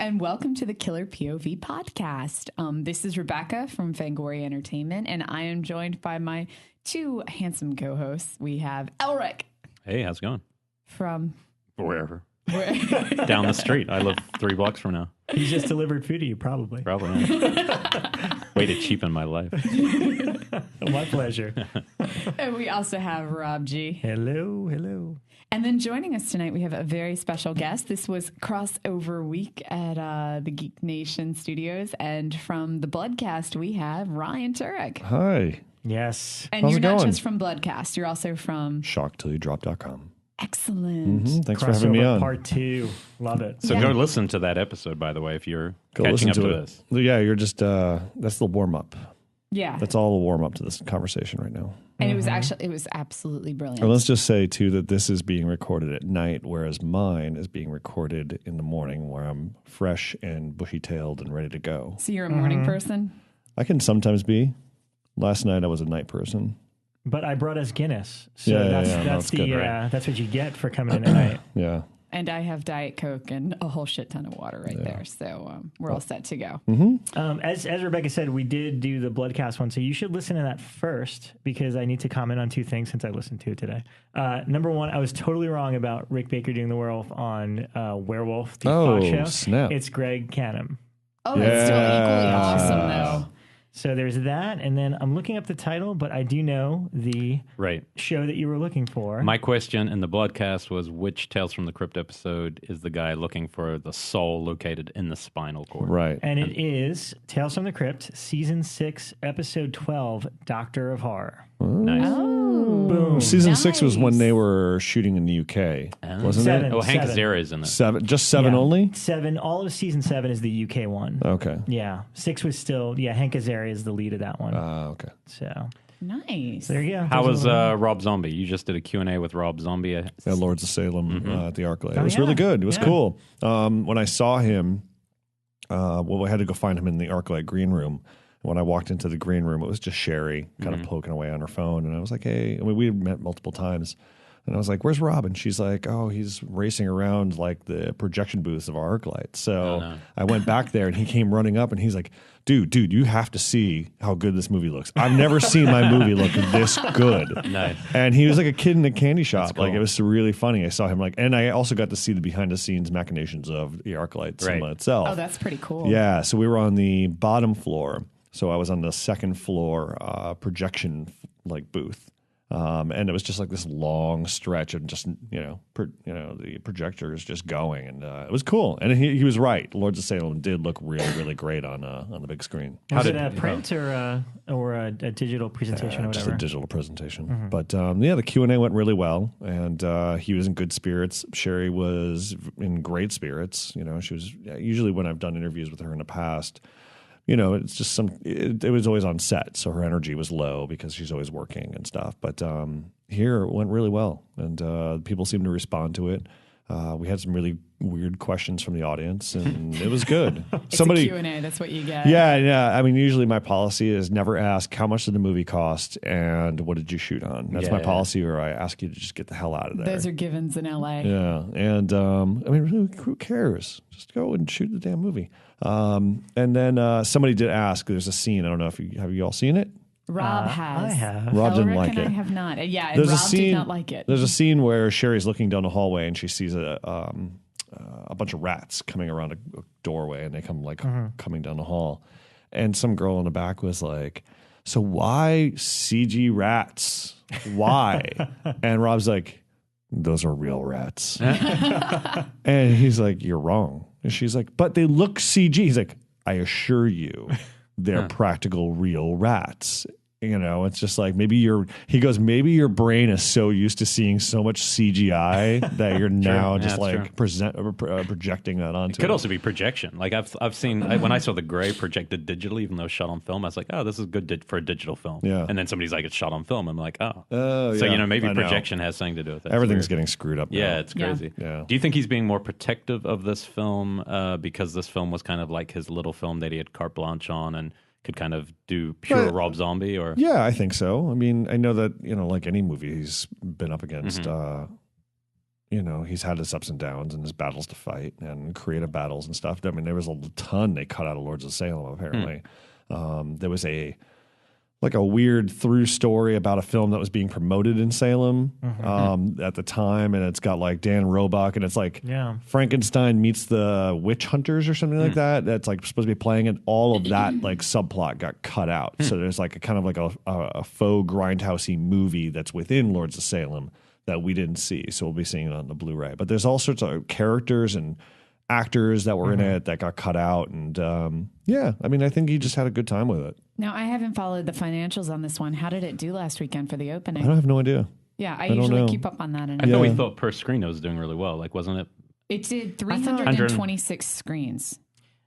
and welcome to the Killer POV podcast. This is Rebekah from Fangoria Entertainment, and I am joined by my two handsome co-hosts. We have Elric. Hey, how's it going? From wherever. Down the street. I live 3 blocks from now. He's just delivered food to you, probably. Probably. Yeah. Way to cheapen my life. My pleasure. And we also have Rob G. Hello, hello. And then joining us tonight, we have a very special guest. This was crossover week at the GeekNation studios. And from the Bloodcast, we have Ryan Turek. Hi. Yes. And How's you're it not going? just from Bloodcast. You're also from... ShockTillYouDrop.com. Excellent. Thanks for having me Crossover on. Part 2. Love it. So Yeah. go listen to that episode, by the way, if you're Go catching listen up to it. this. Yeah, you're just, that's the warm-up. Yeah. That's all the warm-up to this conversation right now. And it was absolutely brilliant. And let's just say, too, that this is being recorded at night, whereas mine is being recorded in the morning where I'm fresh and bushy-tailed and ready to go. So you're a morning person? I can sometimes be. Last night I was a night person. But I brought us Guinness. So Yeah, that's no, that's it's good, right? that's what you get for coming in at night. Yeah. And I have Diet Coke and a whole shit ton of water right there. So we're all set to go. As Rebekah said, we did do the Bloodcast one, so you should listen to that first because I need to comment on 2 things since I listened to it today. Number one, I was totally wrong about Rick Baker doing the werewolf on Werewolf, the Fox show. Snap. It's Greg Canham. Oh, that's still equally Yeah. awesome, though. So there's that, and then I'm looking up the title, but I do know the Right. show that you were looking for. My question in the Bloodcast was, which Tales from the Crypt episode is the guy looking for the soul located in the spinal cord? Right. And it is Tales from the Crypt, Season 6, Episode 12, Doctor of Horror. Nice. Oh. Boom. Season 6 was when nice. they were shooting in the UK, wasn't Seven. it? Oh, Hank 7. Azaria's in it. 7. Just 7 Yeah. only? 7, all of Season 7 is the UK one. Okay. Yeah. 6 was still, Hank Azaria is the lead of that one. Okay. So Nice. there you go. How Those was are the- Rob Zombie? You just did a Q&A with Rob Zombie. At Lords of Salem at the ArcLight. Oh, It was yeah. really good. It was Yeah. cool. When I saw him, I had to go find him in the ArcLight green room. When I walked into the green room, it was just Sherry kind of poking away on her phone. And I was like, hey, I mean, we had met multiple times. And I was like, where's Rob? And she's like, oh, he's racing around like the projection booths of our ArcLight. So I went back there and he came running up and he's like, dude, you have to see how good this movie looks. I've never seen my movie look this good. Nice. And he was like a kid in a candy shop. cool. Like, it was really funny. I saw him and I also got to see the behind the scenes machinations of the ArcLight cinema itself. Oh, that's pretty cool. Yeah. So we were on the bottom floor. So I was on the second floor projection booth. And it was just like this long stretch of just, the projectors just going. And it was cool. And he was right. Lords of Salem did look really, really great on the big screen. Was it a print or a digital presentation or Just whatever? a digital presentation. But the Q&A went really well. And he was in good spirits. Sherry was in great spirits. She was usually when I've done interviews with her in the past, it's just it was always on set. So her energy was low because she's always working and stuff. But here it went really well. And people seemed to respond to it. We had some really weird questions from the audience and it was good. It's a Q&A. That's what you get. Yeah. I mean, usually my policy is never ask how much did the movie cost and what did you shoot on? That's my policy, or I ask you to just get the hell out of there. Those are givens in LA. Yeah. And I mean, who cares? Just go and shoot the damn movie. And then somebody did ask, there's a scene. I don't know if have you all seen it? Rob has. I have. Rob didn't Elric like and it. I have not. Yeah, and There's Rob a scene, did not like it. There's a scene where Sherry's looking down the hallway and she sees a bunch of rats coming around a doorway, and they come coming down the hall. And some girl in the back was like, so why CG rats? Why? And Rob's like, those are real rats. And he's like, you're wrong. And she's like, but they look CG. He's like, I assure you, they're practical real rats. It's just like maybe your brain is so used to seeing so much CGI that you're now just projecting that onto It could also be projection. Like I've seen when I saw The Grey projected digitally, even though it's shot on film, I was like, oh, this is good for a digital film. Yeah. And then somebody's like, it's shot on film. I'm like, oh. Oh, So yeah. maybe I know. projection has something to do with it. Everything's getting screwed up now. Yeah, it's crazy. Yeah. Do you think he's being more protective of this film because this film was kind of like his little film that he had carte blanche on and could kind of do pure Rob Zombie? Or Yeah, I think so. I mean, I know that, like any movie he's been up against, he's had his ups and downs and his battles to fight and creative battles and stuff. I mean, there was a ton they cut out of Lords of Salem, apparently. There was a weird through story about a film that was being promoted in Salem at the time, and it's got like Dan Roebuck, and it's like Frankenstein meets the Witch Hunters or something like that. That's like supposed to be playing, and all of that like subplot got cut out. So there's like a kind of like a faux grindhousey movie that's within Lords of Salem that we didn't see. So we'll be seeing it on the Blu-ray. But there's all sorts of characters and actors that were in it that got cut out, and I mean, I think he just had a good time with it. Now, I haven't followed the financials on this one. How did it do last weekend for the opening? I have no idea. Yeah, I usually keep up on that. I thought we thought per screen it was doing really well. Like, wasn't it? It did 326 screens.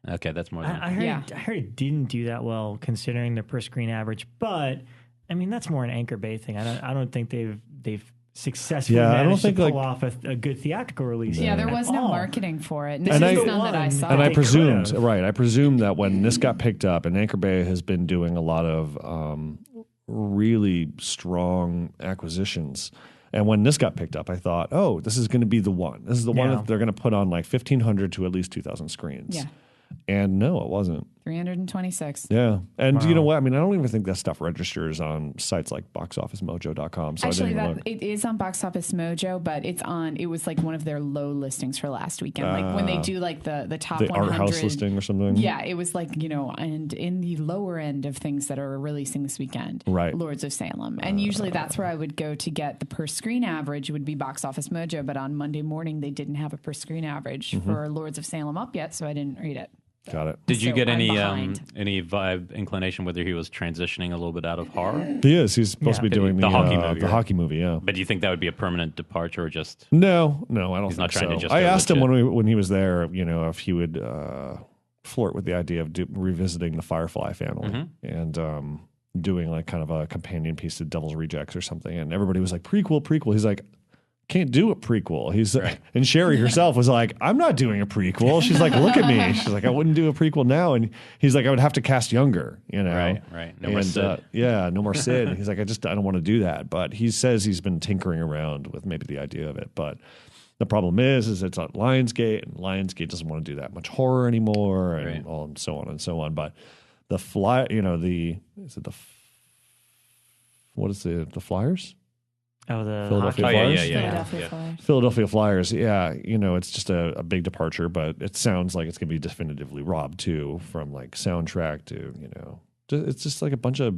Okay, that's more than I heard it didn't do that well considering the per screen average, but I mean that's more an Anchor Bay thing. I don't think they've successfully managed to pull off a good theatrical release. Yeah, there was no marketing for it. And none that I saw. And I presumed that when this got picked up, and Anchor Bay has been doing a lot of really strong acquisitions. And when this got picked up, I thought, oh, this is going to be the one. This is the one that they're going to put on like 1,500 to at least 2,000 screens. Yeah. And no, it wasn't. 326. Yeah. And you know what? I mean, I don't even think that stuff registers on sites like boxofficemojo.com. So actually, I didn't look. It is on Box Office Mojo, but it was like one of their low listings for last weekend. Like when they do like the top the 100. art house listing or something. Yeah, it was like, and in the lower end of things that are releasing this weekend, right. Lords of Salem. And usually that's where I would go to get the per screen average would be Box Office Mojo. But on Monday morning, they didn't have a per screen average for Lords of Salem up yet, so I didn't read it. Got it. Did you get any vibe, inclination whether he was transitioning a little bit out of horror? He is. He's supposed to be doing the hockey movie. The hockey movie, yeah. But do you think that would be a permanent departure or just... No, I don't he's think not trying so. to just I asked him when he was there, if he would flirt with the idea of revisiting the Firefly family and doing like kind of a companion piece to Devil's Rejects or something. And everybody was like, prequel. He's like, can't do a prequel. He's and Sherry herself was like, I'm not doing a prequel. She's like, look at me. She's like, I wouldn't do a prequel now. And he's like, I would have to cast younger, Right. No more Sid. No more Sid. He's like, I don't want to do that. But he says he's been tinkering around with maybe the idea of it. But the problem is it's at Lionsgate, and Lionsgate doesn't want to do that much horror anymore, and all and so on and so on. But the Flyers? Oh, the Philadelphia Flyers? Philadelphia Flyers. Yeah, it's just a big departure, but it sounds like it's going to be definitively Rob too, from like soundtrack to, it's just like a bunch of,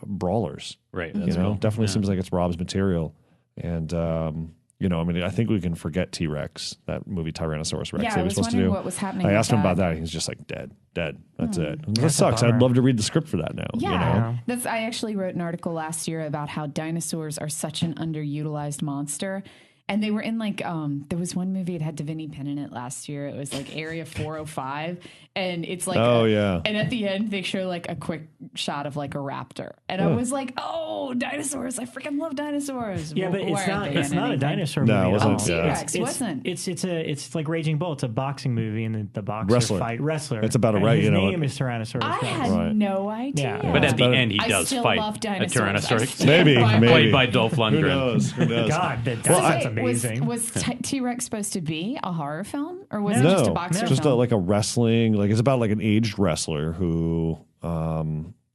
brawlers. Right. That's cool. Definitely seems like it's Rob's material. And, I think we can forget T-Rex, that movie Tyrannosaurus Rex. Yeah, I was wondering what was happening. I asked him about that. And he's just like dead. That's it. And that sucks. I'd love to read the script for that now. Yeah, I actually wrote an article last year about how dinosaurs are such an underutilized monster. And they were in like, there was one movie, it had Davini Penn in it last year. It was like Area 405. And it's like, and at the end, they show like a quick shot of like a raptor. And I was like, oh, dinosaurs. I freaking love dinosaurs. Yeah, but it's not a dinosaur movie. No, it wasn't. T-Rex wasn't. It's like Raging Bull. It's a boxing movie, and the boxer fight wrestler. It's about his name is Tyrannosaurus Rex. I had no idea. Yeah. But at the end, he does fight a Tyrannosaurus. Maybe. Played by Dolph Lundgren. Who knows? God, that's amazing. Was T-Rex supposed to be a horror film, or was it no, just a boxer just film? like a wrestling, like it's about like an aged wrestler who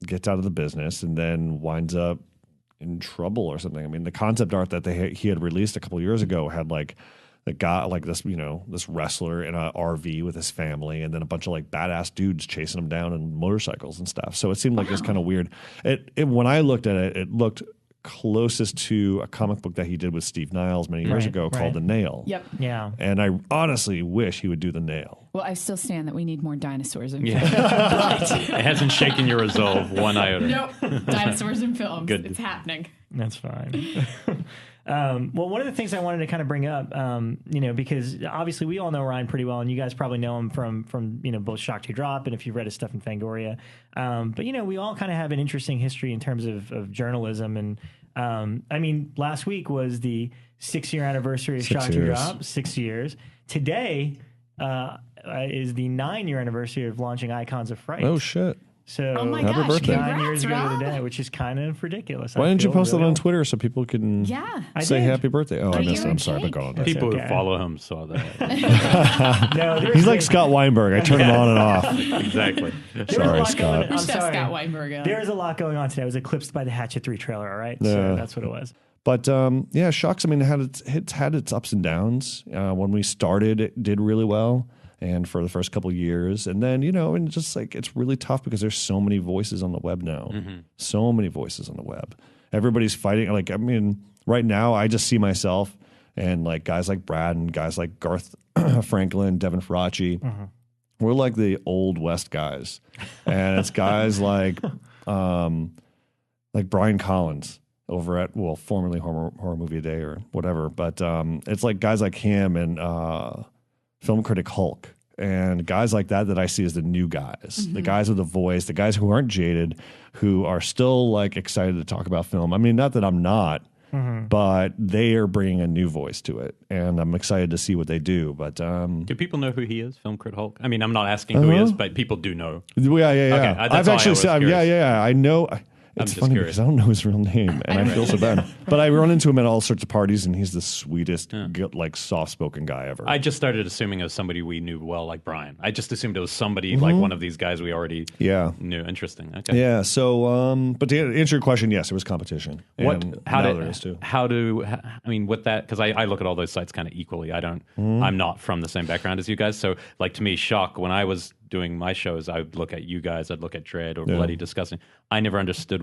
gets out of the business and then winds up in trouble or something. I mean, the concept art that he had released a couple of years ago had like the guy, like this, this wrestler in an RV with his family, and then a bunch of like badass dudes chasing him down in motorcycles and stuff. So it seemed like it's kind of weird. When I looked at it, it looked closest to a comic book that he did with Steve Niles many years ago called The Nail. Yep. Yeah. And I honestly wish he would do The Nail. Well, I still stand that we need more dinosaurs in films. It hasn't shaken your resolve one iota. Nope. Dinosaurs in films. Good. It's happening. That's fine. Well, one of the things I wanted to kind of bring up, because obviously we all know Ryan pretty well, and you guys probably know him from both Shock to Drop and if you've read his stuff in Fangoria. But we all kind of have an interesting history in terms of journalism. And last week was the 6-year anniversary of Shock to Drop, 6 years. Today is the 9-year anniversary of launching Icons of Fright. Oh, shit. So Oh my Happy gosh! birthday. 9 years ago Rob. today, which is kind of ridiculous. Why I didn't you feel post really it on old. Twitter so people can Yeah. I say did. happy birthday? Oh, I But missed you it. I'm were sorry for cake. going on. People okay. who follow him saw that. No, He's like Scott Weinberg. I turn him on and off. Exactly. Sorry, Scott. I'm Just have sorry. Scott Weinberg on. There's a lot going on today. I was eclipsed by the Hatchet 3 trailer, all right? Yeah. So that's what it was. But yeah, Shocks, I mean, it's had its ups and downs. When we started, it did really well. And for the first couple of years. And then, and just like, it's really tough because there's so many voices on the web now. So many voices on the web. Everybody's fighting. Like, I mean, right now, I just see myself and like guys like Brad and guys like Garth Franklin, Devin Faraci. We're like the old West guys. And it's guys like Brian Collins over at, formerly Horror Movie A Day or whatever. But it's like guys like him and film critic Hulk and guys like that I see as the new guys, the guys with a voice, the guys who aren't jaded, who are still like excited to talk about film. I mean, not that I'm not, but they are bringing a new voice to it, and I'm excited to see what they do. But Do people know who he is, Film Crit Hulk? I mean, I'm not asking who he is, but people do know. yeah. Okay, that's I've all I actually was said, curious. I know. It's just funny curious. because I don't know his real name, and I feel so bad. But I run into him at all sorts of parties, and he's the sweetest, like soft-spoken guy ever. I just started assuming it was somebody we knew well, like Brian. I just assumed it was somebody like one of these guys we already knew. Interesting. Okay. Yeah. So, but to answer your question, yes, it was competition. How there is too. I mean, with that, because I look at all those sites kind of equally. I'm not from the same background as you guys. So, like, to me, Shock, when I was doing my shows, I would look at you guys, I'd look at Dread or Bloody discussing. I never understood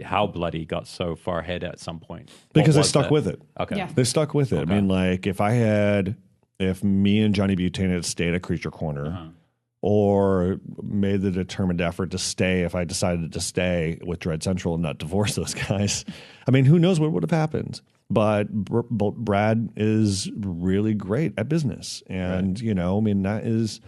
how Bloody got so far ahead at some point. Because they stuck with it. Okay. Yeah. They stuck with it. Okay. I mean, like, if me and Johnny Butane had stayed at Creature Corner or made the determined effort to stay, if I decided to stay with Dread Central and not divorce those guys, I mean, who knows what would have happened. But Brad is really great at business. And, I mean, that is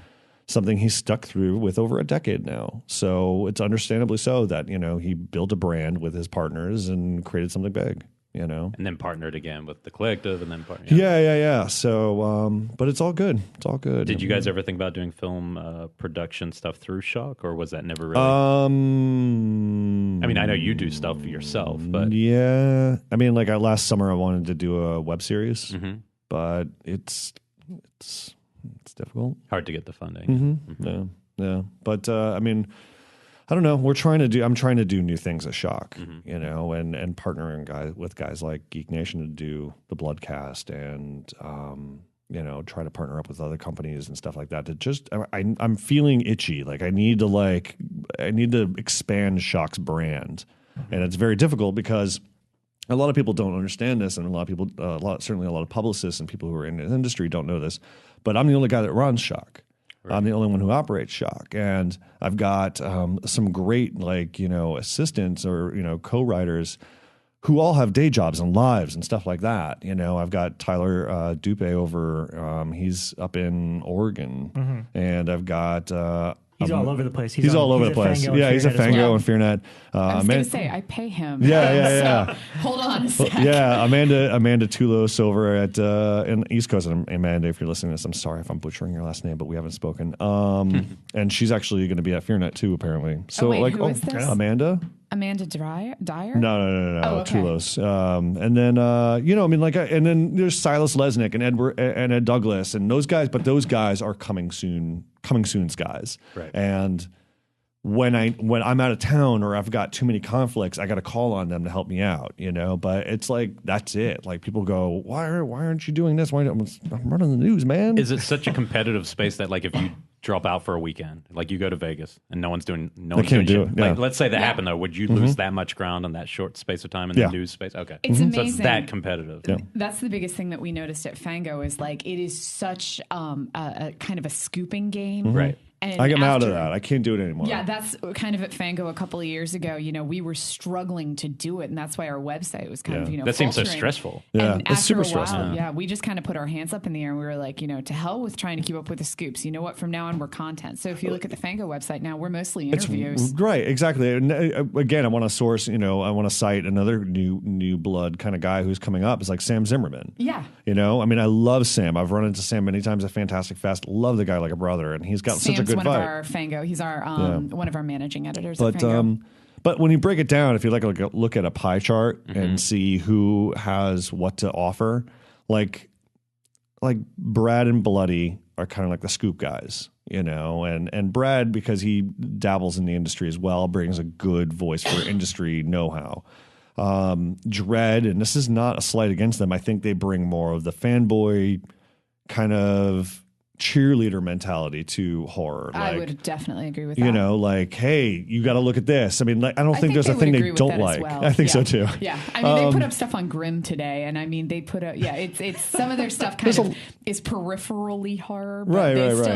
something he's stuck through with over a decade now. So it's understandably so that, he built a brand with his partners and created something big, And then partnered again with the collective and then partnered. Yeah. So, but it's all good. It's all good. Did you guys ever think about doing film production stuff through Shock, or was that never really? I mean, I know you do stuff yourself, but yeah. I mean, like last summer I wanted to do a web series, but it's difficult. hard to get the funding. Yeah. But I mean, I don't know. I'm trying to do new things at Shock, and partnering with guys like GeekNation to do the Bloodcast and, try to partner up with other companies and stuff like that to just, I'm feeling itchy. Like I need to expand Shock's brand. And it's very difficult because a lot of people don't understand this. And certainly a lot of publicists and people who are in the industry don't know this, but I'm the only guy that runs Shock. Right. I'm the only one who operates Shock, and I've got some great assistants or co-writers who all have day jobs and lives and stuff like that. I've got Tyler Dupe over; he's up in Oregon, and I've got. He's all over the place. He's all over the place. Yeah, he's a Fango and FEARnet. I was going to say, I pay him. Yeah. So, hold on a sec. Yeah, Amanda Tulos over at in East Coast. And Amanda, if you're listening to this, I'm sorry if I'm butchering your last name, but we haven't spoken. And she's actually going to be at FEARnet too, apparently. So who is this? Amanda Dyer? No. Oh, okay. Tulos. And then and then there's Silas Lesnick and Ed Douglas and those guys. But those guys are coming soon's guys. Right. And when I'm out of town or I've got too many conflicts, I got to call on them to help me out. But it's like that's it. Like people go, why aren't you doing this? I'm running the news, man. Is it such a competitive space that like if you drop out for a weekend, like you go to Vegas and no one's doing can't do shit. it, yeah. Like let's say that happened though, would you lose that much ground on that short space of time in the news space? Okay, It's amazing. So it's that competitive. Yeah. That's the biggest thing that we noticed at Fango is like it is such a kind of a scooping game, Right. And I get out of that. I can't do it anymore. Yeah, that's kind of at Fango a couple of years ago. We were struggling to do it, and that's why our website was kind of that seems so faltering. stressful. Yeah, And it's after super a while, stressful. we just kind of put our hands up in the air and we were like, to hell with trying to keep up with the scoops. You know what? From now on, we're content. So if you look at the Fango website now, we're mostly interviews. Right, exactly. And again, I want to source, I want to cite another new blood kind of guy who's coming up. It's like Sam Zimmerman. Yeah. I mean, I love Sam. I've run into Sam many times at Fantastic Fest. Love the guy like a brother, and he's got such a good one fight. of our Fango. He's our one of our managing editors. At But Fango. but when you break it down, if you look at a pie chart and see who has what to offer, like Brad and Bloody are kind of like the scoop guys, and Brad, because he dabbles in the industry as well, brings a good voice for industry know-how. Dread, and this is not a slight against them, I think they bring more of the fanboy kind of cheerleader mentality to horror. I would definitely agree with that. Hey, you got to look at this. I mean, I don't think there's a thing they don't like. Well. I think so too. Yeah, I mean, they put up stuff on Grimm today, and I mean, they put up. Yeah, it's some of their stuff kind of is peripherally horror, but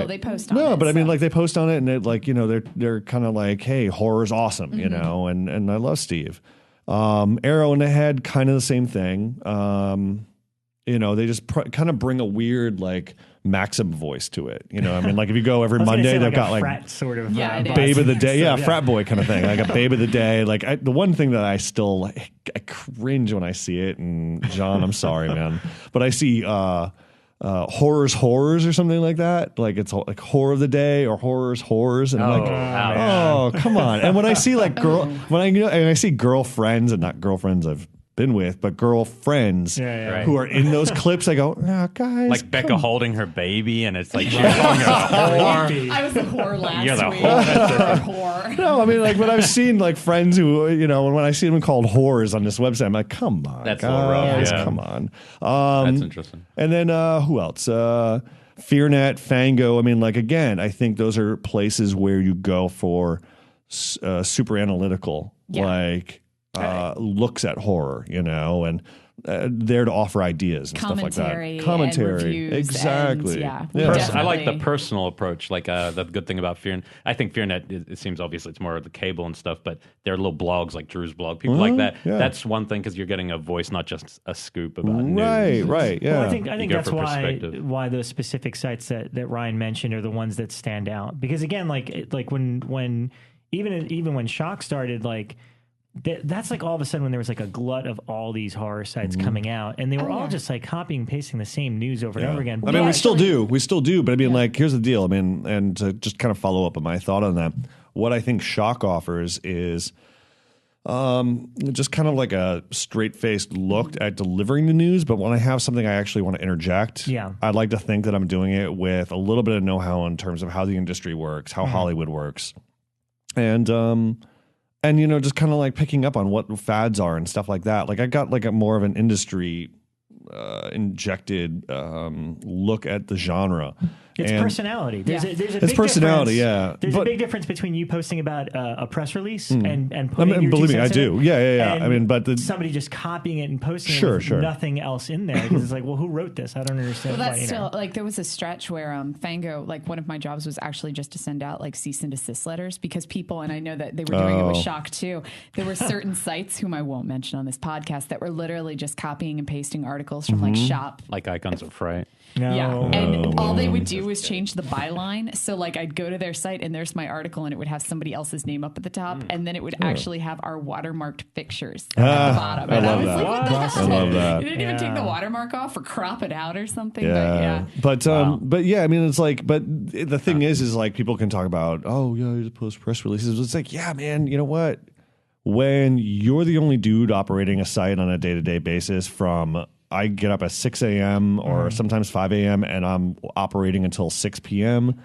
they post on it. No, but I mean, they post on it, and they're kind of like, hey, horror's awesome, and I love Steve. Arrow in the Head, kind of the same thing. They just kind of bring a weird Maxim voice to it. I mean, if you go every Monday, they've got frat sort of babe of the day, frat boy kind of thing, like a babe of the day. The one thing that I still I cringe when I see it, and John, I'm sorry, man, but I see horrors or something like that. It's like horror of the day or horrors, and I'm come on. And when I see I see girlfriends, and not girlfriends I've been with, but girlfriends who are in those clips, I go, guys. Like Becca holding her baby, and it's like she's calling her a whore. I was the whore last You're the week. whore. No, I mean, but I've seen friends who, when I see them called whores on this website, I'm like, come on, that's guys, rough. come on. That's interesting. And then who else? FEARnet, Fango. I mean, again, I think those are places where you go for super analytical, looks at horror, and there to offer ideas and stuff like that. Commentary, exactly. I like the personal approach. The good thing about FEARnet, I think FEARnet, it seems obviously it's more of the cable and stuff, but there are little blogs like Drew's blog, people like that. Yeah. That's one thing, because you're getting a voice, not just a scoop about news. Right. Yeah. Well, I think that's why those specific sites that Ryan mentioned are the ones that stand out. Because again, when even when Shock started, that's all of a sudden when there was a glut of all these horror sites coming out, and they were all just copying and pasting the same news over and over again. I mean, we still do, but I mean, here's the deal. I mean, and to just kind of follow up on my thought on that, what I think Shock offers is just kind of a straight-faced look at delivering the news. But when I have something I actually want to interject, I'd like to think that I'm doing it with a little bit of know-how in terms of how the industry works, how Hollywood works, and just kind of picking up on what fads are and stuff like that. I got a more of an industry injected look at the genre. It's personality. There's a big personality. Difference. There's a big difference between you posting about a press release and putting your believe me, I do. Yeah. I mean, but somebody just copying it and posting it with nothing else in there, because it's who wrote this? I don't understand. Well, that's still there was a stretch where Fango, one of my jobs was actually just to send out cease and desist letters, because people, and I know that they were doing it with Shock too. There were certain sites, whom I won't mention on this podcast, that were literally just copying and pasting articles from Shop, like Icons of Fright. And all they would do was change the byline. So I'd go to their site, and there's my article, and it would have somebody else's name up at the top, and then it would actually have our watermarked pictures at the bottom. And I was like, what the hell? I love that. You didn't even take the watermark off or crop it out or something. But yeah, I mean, it's but the thing is people can talk about, you just post press releases. It's yeah, man, you know what? When you're the only dude operating a site on a day-to-day basis, from I get up at 6 a.m. or sometimes 5 a.m. and I'm operating until 6 p.m.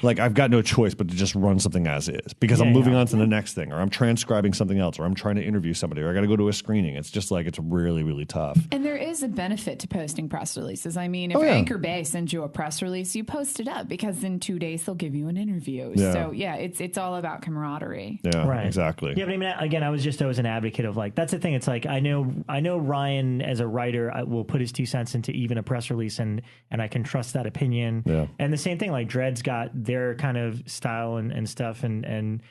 I've got no choice but to just run something as is, because I'm moving on to the next thing, or I'm transcribing something else, or I'm trying to interview somebody, or I got to go to a screening. It's just it's really, really tough. And there is a benefit to posting press releases. I mean, if Anchor Bay sends you a press release, you post it up, because in 2 days they'll give you an interview. Yeah. So it's all about camaraderie. Yeah, right. Exactly. Yeah, but I mean, again, I was an advocate of that's the thing. It's I know Ryan as a writer will put his 2 cents into even a press release, and I can trust that opinion. Yeah. And the same thing, Dread's got their kind of style and stuff, and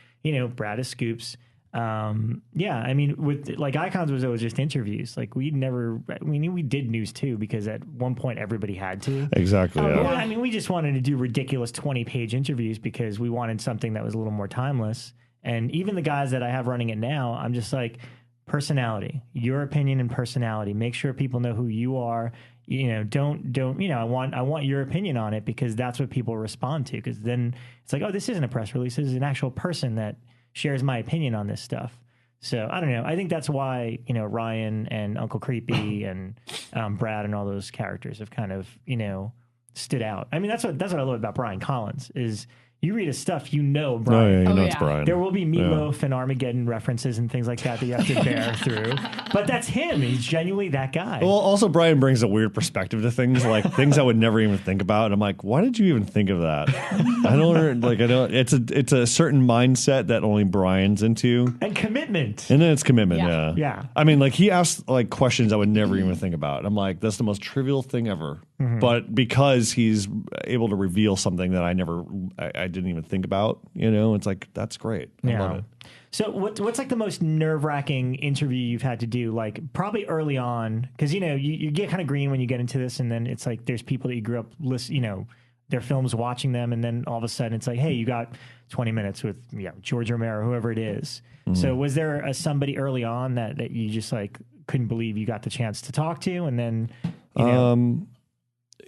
Brad is scoops. I mean, with Icons was always just interviews. We did news too, because at one point everybody had to. Exactly. I mean, we just wanted to do ridiculous 20-page interviews because we wanted something that was a little more timeless. And even the guys that I have running it now, I'm just personality, your opinion and personality. Make sure people know who you are. don't I want your opinion on it because that's what people respond to. Because then it's like, oh, this isn't a press release. This is an actual person that shares my opinion on this stuff. So I don't know. I think that's why, Ryan and Uncle Creepy and Brad and all those characters have kind of, stood out. I mean, that's what I love about Brian Collins is you read his stuff, Brian. Oh, yeah, it's Brian. There will be Meatloaf and Armageddon references and things like that you have to bear through. But that's him. He's genuinely that guy. Well, also Brian brings a weird perspective to things, like things I would never even think about. And I'm like, why did you even think of that? I don't. It's a certain mindset that only Brian's into. And commitment. And then it's commitment. Yeah. Yeah. I mean, like he asks like questions I would never even think about. And I'm like, that's the most trivial thing ever. Mm-hmm. But because he's able to reveal something that I didn't even think about, it's like, that's great. I love it. So what's like the most nerve-wracking interview you've had to do? Like probably early on, because you get kind of green when you get into this, and then it's like there's people that you grew up their films watching them, and then all of a sudden it's like, hey, you got 20 minutes with George Romero, whoever it is. Mm-hmm. So was there somebody early on that you just like couldn't believe you got the chance to talk to, and then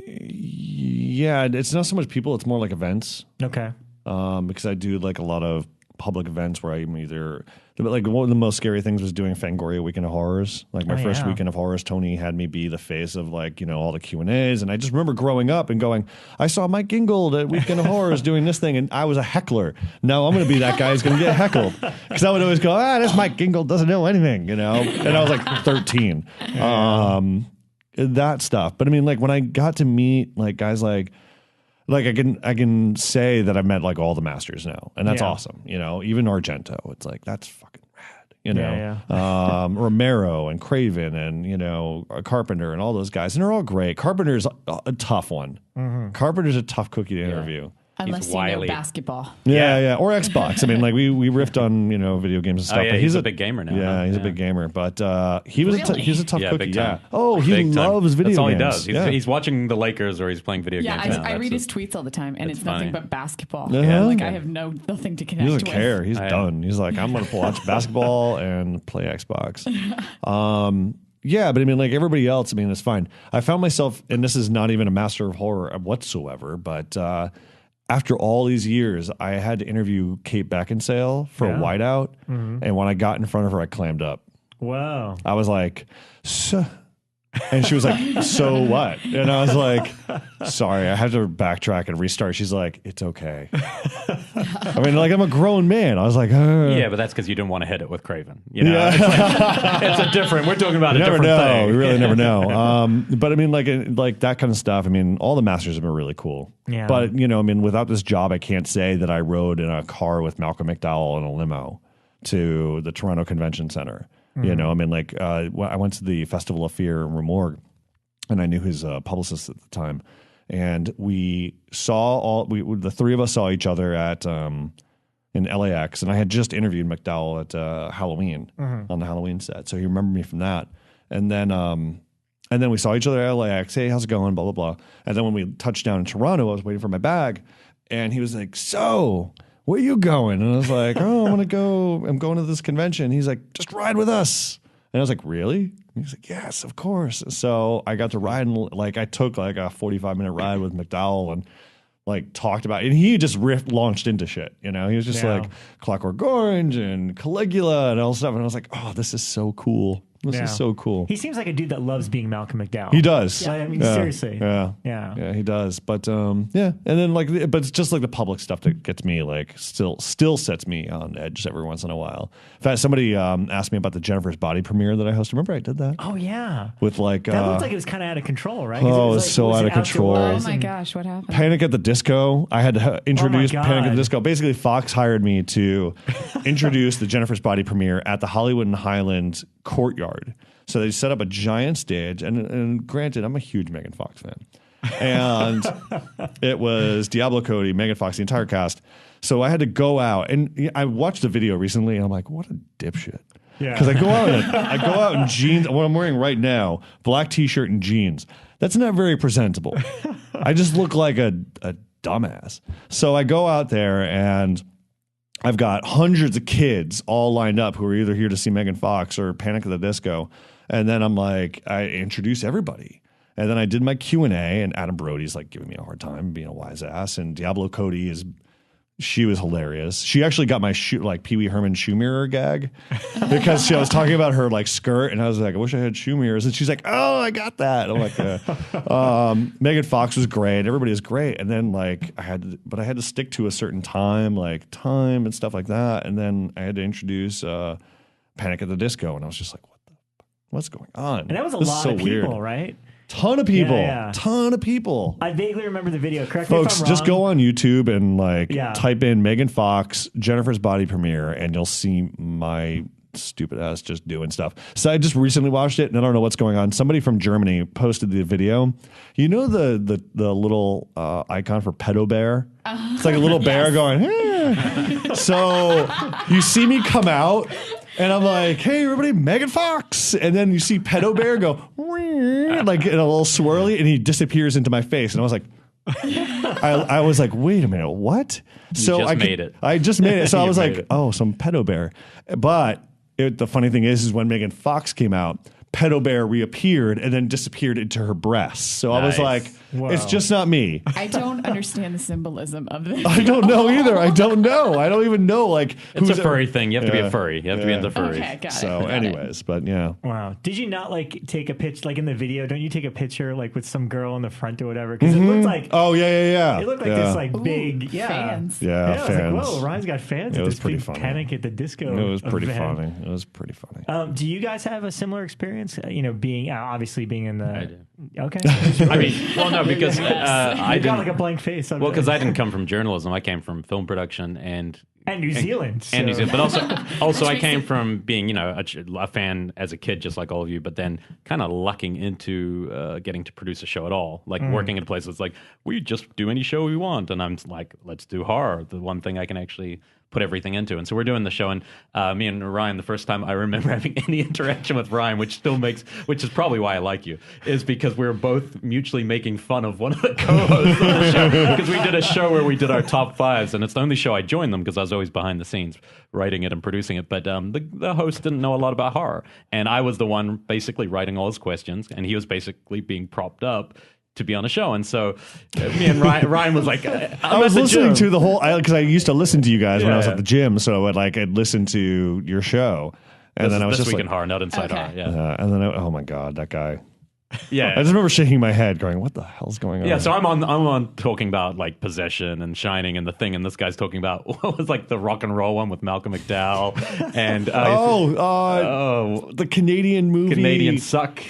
yeah, it's not so much people, it's more like events. Okay. Because I do like a lot of public events where I'm either like one of the most scary things was doing Fangoria Weekend of Horrors. Like my first Weekend of Horrors, Tony had me be the face of like, all the Q&As. And I just remember growing up and going, I saw Mike Gingold at Weekend of Horrors doing this thing. And I was a heckler. No, I'm going to be that guy who's going to get heckled. Because I would always go, this Mike Gingold doesn't know anything, And I was like 13. That stuff. But I mean, like when I got to meet like guys like I can say that I've met like all the masters now, and that's awesome. Even Argento, it's like that's fucking rad. Romero and Craven and Carpenter and all those guys, and they're all great. Carpenter's a tough one. Mm-hmm. Carpenter's a tough cookie to interview. Unless you know basketball. Yeah. Or Xbox. I mean, like we riffed on video games and stuff. But he's a big gamer now. Yeah, he's a big gamer. But he's a tough cookie. Big time. Yeah. Oh, he loves video games. That's all he does. He's watching the Lakers or he's playing video games. Yeah, I read his tweets all the time, and it's nothing but basketball. Yeah. Like I have nothing to connect with. He doesn't care. He's done. He's like, I'm going to watch basketball and play Xbox. Yeah, but I mean, like everybody else, I mean, it's fine. I found myself, and this is not even a master of horror whatsoever, but after all these years, I had to interview Kate Beckinsale for a Whiteout, and when I got in front of her, I clammed up. Wow. I was like, so... And she was like, so what? And I was like, sorry, I had to backtrack and restart. She's like, it's okay. I mean, like, I'm a grown man. I was like, yeah, but that's because you didn't want to hit it with Craven. It's a different, we're talking about a different thing. We really never know. But I mean, like that kind of stuff. I mean, all the masters have been really cool. Yeah. But, I mean, without this job, I can't say that I rode in a car with Malcolm McDowell in a limo to the Toronto Convention Center. I mean, like, I went to the Festival of Fear in Remorgue, and I knew his publicist at the time. And we saw the three of us saw each other at in LAX, and I had just interviewed McDowell at Halloween on the Halloween set, so he remembered me from that. And then we saw each other at LAX. Hey, how's it going? Blah blah blah. And then when we touched down in Toronto, I was waiting for my bag, and he was like, "So, where are you going?" And I was like, "Oh, I'm going to this convention." He's like, "Just ride with us." And I was like, "Really?" And he's like, "Yes, of course." So I got to ride, and like I took like a 45-minute ride with McDowell and like talked about it. And he just launched into shit. He was just like Clockwork Orange and Caligula and all stuff. And I was like, "Oh, this is so cool. This is so cool." He seems like a dude that loves being Malcolm McDowell. He does. Yeah. I mean, seriously. Yeah, he does. But and then but it's just like the public stuff that gets me like still sets me on edge every once in a while. In fact, somebody asked me about the Jennifer's Body premiere that I hosted. Remember I did that? Oh yeah. With like that looked like it was kind of out of control, right? Oh, it was so out of control. Oh my gosh, what happened? Panic at the Disco. I had to introduce Panic at the Disco. Basically, Fox hired me to introduce the Jennifer's Body premiere at the Hollywood and Highland courtyard. So they set up a giant stage, and granted, I'm a huge Megan Fox fan. And it was Diablo Cody, Megan Fox, the entire cast. So I had to go out, and I watched the video recently, and I'm like, what a dipshit. Yeah. Because I go out in jeans, what I'm wearing right now, black t-shirt and jeans. That's not very presentable. I just look like a dumbass. So I go out there, and I've got hundreds of kids all lined up who are either here to see Megan Fox or Panic at the Disco. And then I'm like, I introduce everybody. And then I did my Q&A, and Adam Brody's like giving me a hard time, being a wise ass. And Diablo Cody she was hilarious. She actually got my Pee Wee Herman shoe mirror gag because I was talking about her like skirt, and I was like, I wish I had shoe mirrors. And she's like, oh, I got that. I'm like, Megan Fox was great. Everybody was great. And then like I had to stick to a certain time and stuff like that. And then I had to introduce Panic at the Disco, and I was just like, what's going on? And that was a lot of people, right? Ton of people. Yeah. Ton of people. I vaguely remember the video. Correct me if Folks, I'm just wrong. go on YouTube and type in Megan Fox, Jennifer's Body Premiere, and you'll see my stupid ass just doing stuff. So I just recently watched it, and I don't know what's going on. Somebody from Germany posted the video. You know the little icon for pedo bear? It's like a little bear going, eh. So you see me come out, and I'm like, hey, everybody, Megan Fox. And then you see Pedo Bear go, like in a little swirly, and he disappears into my face. And I was like, I was like, wait a minute, what? I made it. I just made it. So I was like, it. oh, some Pedo Bear. But the funny thing is when Megan Fox came out, Pedo Bear reappeared and then disappeared into her breasts. So I was like, it's just not me. I don't understand the symbolism of this. I don't know either. I don't know. I don't even know. Like, it's a furry thing. You have to be a furry. You have to be into furries. Okay, got it. So, anyways, but yeah. Wow. Did you not like take a picture, like in the video? Don't you take a picture like with some girl in the front or whatever? Because it looked like. Oh yeah. It looked like this like big fans. Yeah, I was fans. like, whoa, Ryan's got fans. It was this pretty big funny. Panic at the Disco. It was pretty event. funny. It was pretty funny. Do you guys have a similar experience? Being obviously being in the. I do. Okay. I mean, well, no, because I got like didn't. a blank face. Well, because I didn't come from journalism. I came from film production and New Zealand. and New Zealand. But also I came from being, a fan as a kid, just like all of you, but then kind of lucking into getting to produce a show at all. Like working at a place that's like, we just do any show we want. And I'm like, let's do horror. The one thing I can actually put everything into. And so we're doing the show, and me and Ryan, the first time I remember having any interaction with Ryan, which is probably why I like you, is because we were both mutually making fun of one of the co-hosts of the show, because we did a show where we did our top fives, and it's the only show I joined them because I was always behind the scenes writing it and producing it. But the host didn't know a lot about horror, and I was the one basically writing all his questions, and he was basically being propped up to be on a show. And so me and Ryan was like, I was listening to the whole, because I used to listen to you guys when I was at the gym, so I'd listen to your show, and then I was This just Week like, in Horror, not Inside Horror. Yeah. And then oh my god, that guy. Yeah, I just remember shaking my head, going, "What the hell's going on?" Yeah, so I'm on talking about like Possession and Shining and The Thing, and this guy's talking about what was like the rock and roll one with Malcolm McDowell and the Canadian movie, Canadian Suck.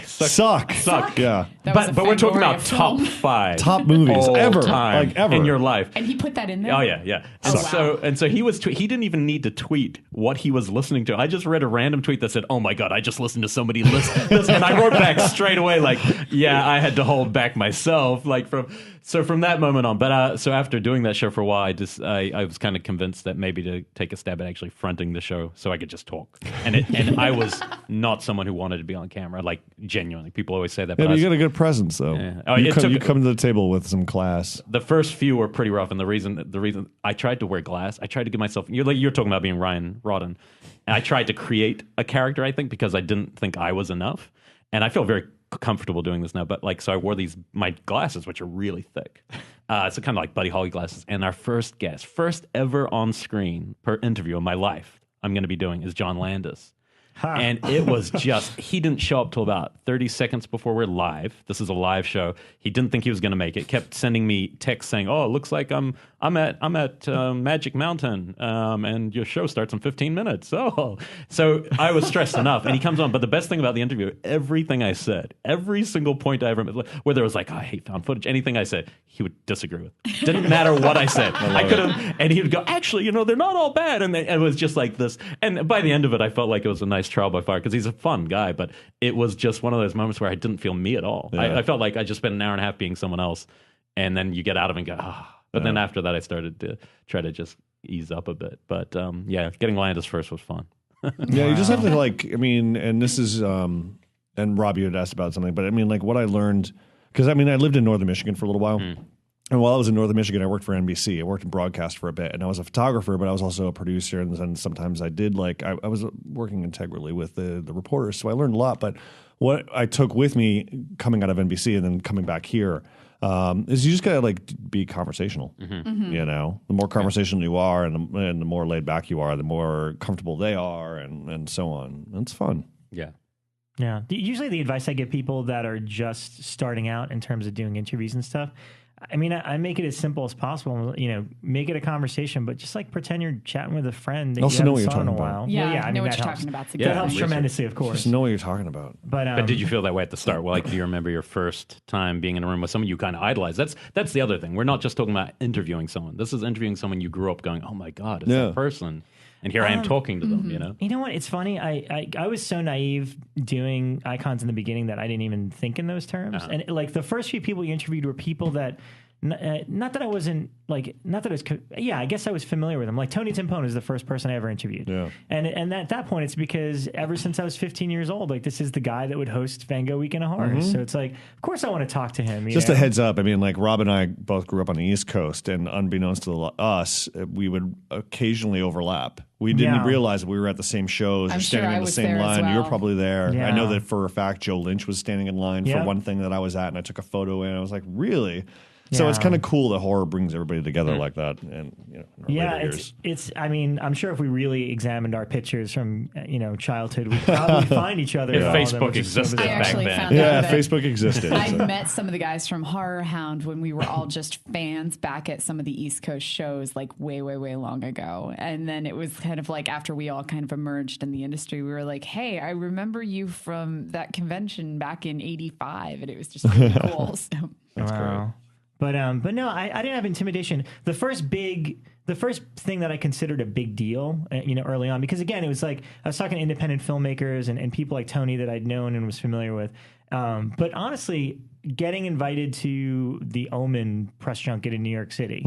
Yeah, That but we're talking Fangoria about top film. 5 top movies all ever, time like ever in your life. And he put that in there? Oh yeah. Oh, And so he was he didn't even need to tweet what he was listening to. I just read a random tweet that said, "Oh my god, I just listened to somebody listen," and I wrote back straight away like, "Yeah, I had to hold back myself." From that moment on. But so after doing that show for a while, I was kind of convinced that maybe to take a stab at actually fronting the show so I could just talk. And I was not someone who wanted to be on camera, like genuinely. People always say that. Yeah, But you got a good presence though. Yeah. Oh, you come to the table with some class. The first few were pretty rough, and the reason I tried to wear glass, I tried to give myself. You're talking about being Ryan Rodden, and I tried to create a character. I think because I didn't think I was enough, and I feel very comfortable doing this now. But so I wore my glasses, which are really thick, so kind of like Buddy Holly glasses. And our first guest, first ever on screen per interview in my life, I'm going to be doing is John Landis. And it was just, he didn't show up till about 30 seconds before we're live. This is a live show. He didn't think he was going to make it. Kept sending me texts saying, "Oh, it looks like I'm at Magic Mountain, and your show starts in 15 minutes." So I was stressed enough. And he comes on. But the best thing about the interview, everything I said, every single point I ever made, whether it was like, "I hate found footage," anything I said, he would disagree with. Didn't matter what I said. I could have, and he would go, "Actually, they're not all bad." And it was just like this. And by the end of it, I felt like it was a nice trial by fire because he's a fun guy. But it was just one of those moments where I didn't feel me at all. Yeah. I felt like I just spent an hour and a half being someone else, and then you get out of it and go, "Ah." But then after that, I started to try to just ease up a bit. But getting Landis first was fun. Yeah, you just have to and this is, and Rob, you had asked about something, but what I learned, because I lived in northern Michigan for a little while. And while I was in northern Michigan, I worked for NBC. I worked in broadcast for a bit, and I was a photographer, but I was also a producer. And then sometimes I did I was working integrally with the reporters, so I learned a lot. But what I took with me coming out of NBC and then coming back here is you just gotta like be conversational. You know, the more conversational you are, and the more laid back you are, the more comfortable they are, and so on. It's fun. Yeah. Yeah. Usually the advice I give people that are just starting out in terms of doing interviews and stuff, I mean, I make it as simple as possible. You know, make it a conversation, but just like pretend you're chatting with a friend that Also you know haven't what you're saw in a talking while. about. Yeah, I I mean, know what that you're helps. talking about. That helps research. tremendously, of course. Just know what you're talking about. But But did you feel that way at the start? Well, like, do you remember your first time being in a room with someone you kind of idolized? That's the other thing. We're not just talking about interviewing someone. This is interviewing someone you grew up going, oh my God, it's that person. And here I am talking to them, you know? You know what? It's funny. I was so naive doing icons in the beginning that I didn't even think in those terms. And like the first few people you interviewed were people that, not that I wasn't like, not that I was, yeah, I guess I was familiar with them. Like Tony Timpone is the first person I ever interviewed. Yeah. And at that point, it's because ever since I was 15 years old, like this is the guy that would host Fango Weekend of Horror. So it's like, of course I want to talk to him. Just a heads up. I mean, like Rob and I both grew up on the East Coast, and unbeknownst to us, we would occasionally overlap. We didn't realize that we were at the same shows I'm or standing sure in I the was same there as line. You were well. probably there. Yeah. I know that for a fact Joe Lynch was standing in line for one thing that I was at, and I took a photo in. I was like, really? So it's kind of cool that horror brings everybody together like that. And you know, in our later years. it's. I mean, I'm sure if we really examined our pictures from childhood, we'd probably find each other. If all of them, Facebook which is so existed bizarre. I back actually then. found Yeah, out that Facebook existed. I so. met some of the guys from Horror Hound when we were all just fans back at some of the East Coast shows like way, way, way long ago. And then it was kind of like after we all kind of emerged in the industry, we were like, hey, I remember you from that convention back in '85. And it was just really cool. So. That's great. But no, I didn't have intimidation. The first thing that I considered a big deal, early on, because again, it was like I was talking to independent filmmakers and people like Tony that I'd known and was familiar with. But honestly, getting invited to the Omen press junket in New York City,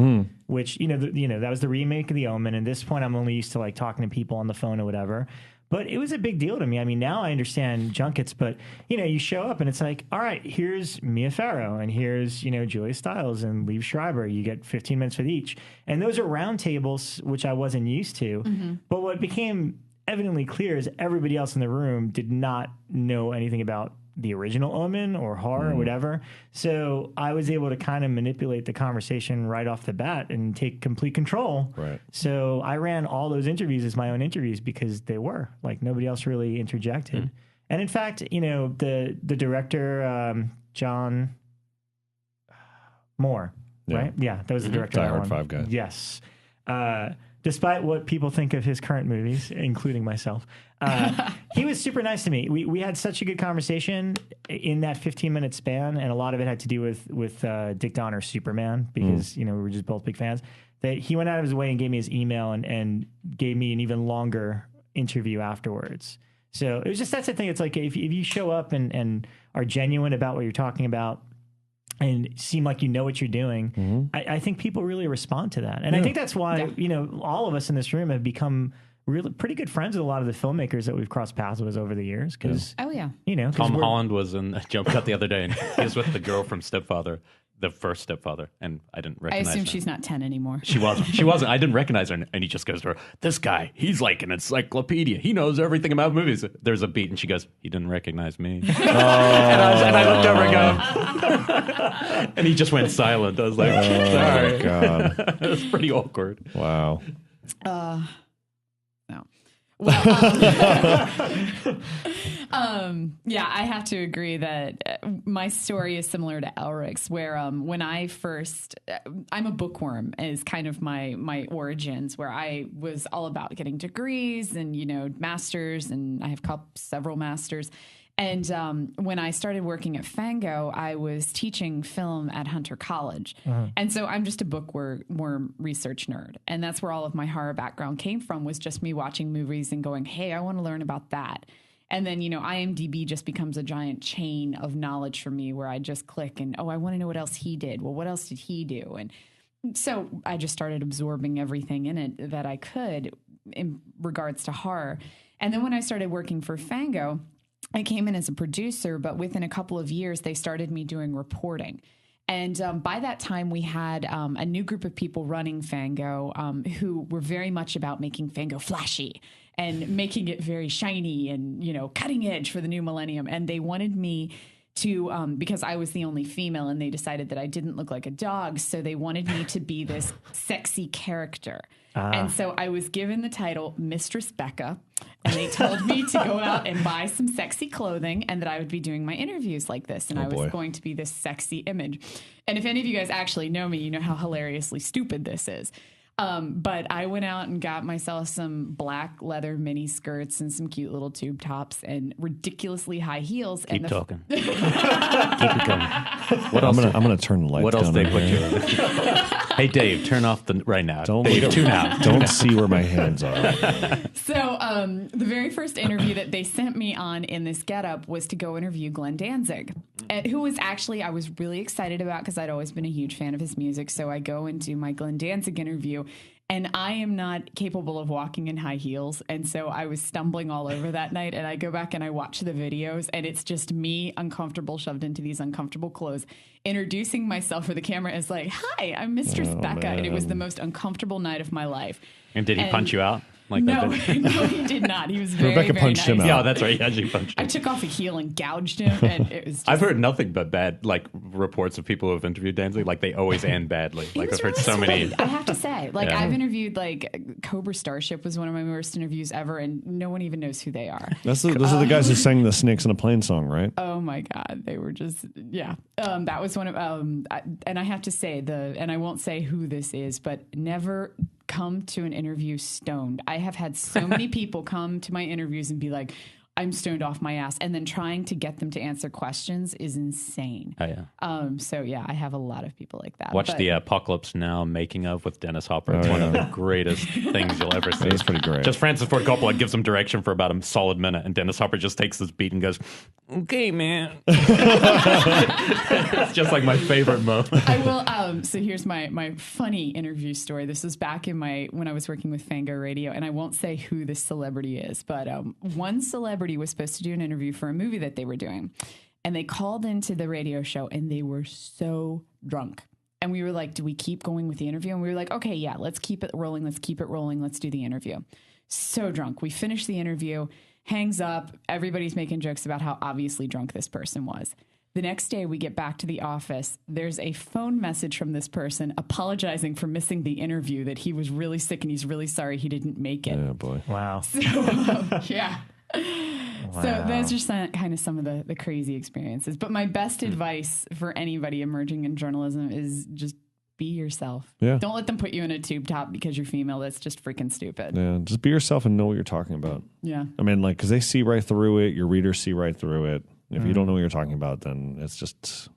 which that was the remake of the Omen. And at this point, I'm only used to like talking to people on the phone or whatever. But it was a big deal to me. I mean, now I understand junkets, but, you show up and it's like, all right, here's Mia Farrow and here's, Julia Stiles and Liev Schreiber. You get 15 minutes with each. And those are round tables, which I wasn't used to. Mm-hmm. But what became evidently clear is everybody else in the room did not know anything about the original Omen or horror or whatever. So I was able to kind of manipulate the conversation right off the bat and take complete control. Right. So I ran all those interviews as my own interviews because they were like nobody else really interjected. And in fact, the director, John Moore, right? Yeah, that was the director. Die of that Hard one. 5 guy. Yes. Despite what people think of his current movies, including myself, he was super nice to me. We had such a good conversation in that 15-minute span, and a lot of it had to do with Dick Donner's Superman because we were just both big fans. That he went out of his way and gave me his email and gave me an even longer interview afterwards. So it was just that's the thing. It's like if you show up and are genuine about what you're talking about, and seem like you know what you're doing, I think people really respond to that. And I think that's why, all of us in this room have become really pretty good friends with a lot of the filmmakers that we've crossed paths with over the years. Because, Tom Holland was in a jump cut the other day, and he was with the girl from Stepfather, the first Stepfather, and I didn't recognize her. I assume she's not 10 anymore. She wasn't. I didn't recognize her, and he just goes to her, this guy, he's like an encyclopedia. He knows everything about movies. There's a beat, and she goes, he didn't recognize me. And I looked over and go, and he just went silent. I was like, sorry. God. It was pretty awkward. Wow. No. Well, yeah, I have to agree that my story is similar to Elric's, where when I first, I'm a bookworm is kind of my origins, where I was all about getting degrees and, masters, and I have several masters. And when I started working at Fango, I was teaching film at Hunter College. And so I'm just a bookworm research nerd. And that's where all of my horror background came from, was just me watching movies and going, hey, I want to learn about that. And then, IMDb just becomes a giant chain of knowledge for me where I just click and, I want to know what else he did. Well, what else did he do? And so I just started absorbing everything in it that I could in regards to horror. And then when I started working for Fango, I came in as a producer, but within a couple of years, they started me doing reporting. And by that time, we had a new group of people running Fango who were very much about making Fango flashy and making it very shiny and, cutting edge for the new millennium. And they wanted me to, because I was the only female and they decided that I didn't look like a dog. So they wanted me to be this sexy character. And so I was given the title Mistress Becca, and they told me to go out and buy some sexy clothing and that I would be doing my interviews like this. And I was going to be this sexy image. And if any of you guys actually know me, you know how hilariously stupid this is. But I went out and got myself some black leather mini skirts and some cute little tube tops and ridiculously high heels. Keep talking. Keep it going. What else? I'm gonna turn the lights What else down. they put you in? Hey, Dave, turn off the right now. Dave, tune out. Don't see where my hands are. So the very first interview that they sent me on in this getup was to go interview Glenn Danzig, who was actually I was really excited about because I'd always been a huge fan of his music. So I go and do my Glenn Danzig interview. And I am not capable of walking in high heels. And so I was stumbling all over that night. And I go back and I watch the videos. And it's just me uncomfortable, shoved into these uncomfortable clothes, introducing myself for the camera as like, hi, I'm Mistress Becca. Man. And it was the most uncomfortable night of my life. And did he punch you out? Like no, he did not. He was very, Rebecca very punched him nice. out. Yeah, that's right. He actually punched I him. took off a heel and gouged him. And it was just, I've heard nothing but bad, reports of people who have interviewed Danzig. Like, they always end badly. He Like, was I've heard really so many. sweet, I have to say. Like, Yeah. I've interviewed, Cobra Starship was one of my worst interviews ever, and no one even knows who they are. Those are the guys who sang the Snakes in a Plane song, right? Oh my God, they were just that was one of and I have to say and I won't say who this is, but never come to an interview stoned. I have had so many people come to my interviews and be like, I'm stoned off my ass, and then trying to get them to answer questions is insane. Oh, yeah. So yeah, I have a lot of people like that. Watch the Apocalypse Now making of with Dennis Hopper. It's one of the greatest things you'll ever see. It's pretty great. Just Francis Ford Coppola gives him direction for about a solid minute, and Dennis Hopper just takes this beat and goes, "Okay, man." It's just like my favorite moment. I will. So here's my funny interview story. This was back in when I was working with Fangoria Radio, and I won't say who this celebrity is, but one celebrity was supposed to do an interview for a movie that they were doing, and they called into the radio show, and they were so drunk. And we were like, do we keep going with the interview? And we were like, okay, yeah, let's keep it rolling. Let's keep it rolling. Let's do the interview. So drunk. We finished the interview, hangs up. Everybody's making jokes about how obviously drunk this person was. The next day we get back to the office. There's a phone message from this person apologizing for missing the interview, that he was really sick and he's really sorry he didn't make it. Oh, boy. Wow. So, yeah. Wow. So that's just kind of some of the crazy experiences. But my best advice for anybody emerging in journalism is just be yourself. Yeah. Don't let them put you in a tube top because you're female. That's just freaking stupid. Yeah, just be yourself and know what you're talking about. Yeah. I mean, because they see right through it. Your readers see right through it. If you don't know what you're talking about, then it's just...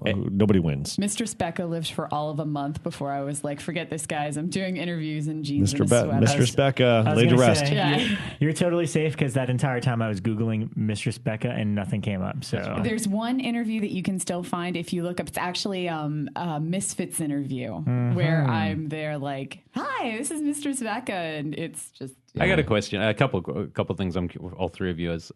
nobody wins. Mistress Becca lived for all of a month before I was like, forget this, guys. I'm doing interviews in jeans and a sweater. Mistress Becca, laid to rest. Yeah. You're totally safe, because that entire time I was Googling Mistress Becca and nothing came up. So there's one interview that you can still find if you look up. It's actually a Misfits interview where I'm there like, hi, this is Mistress Becca. And it's just... I got a question. A couple things. All three of you as...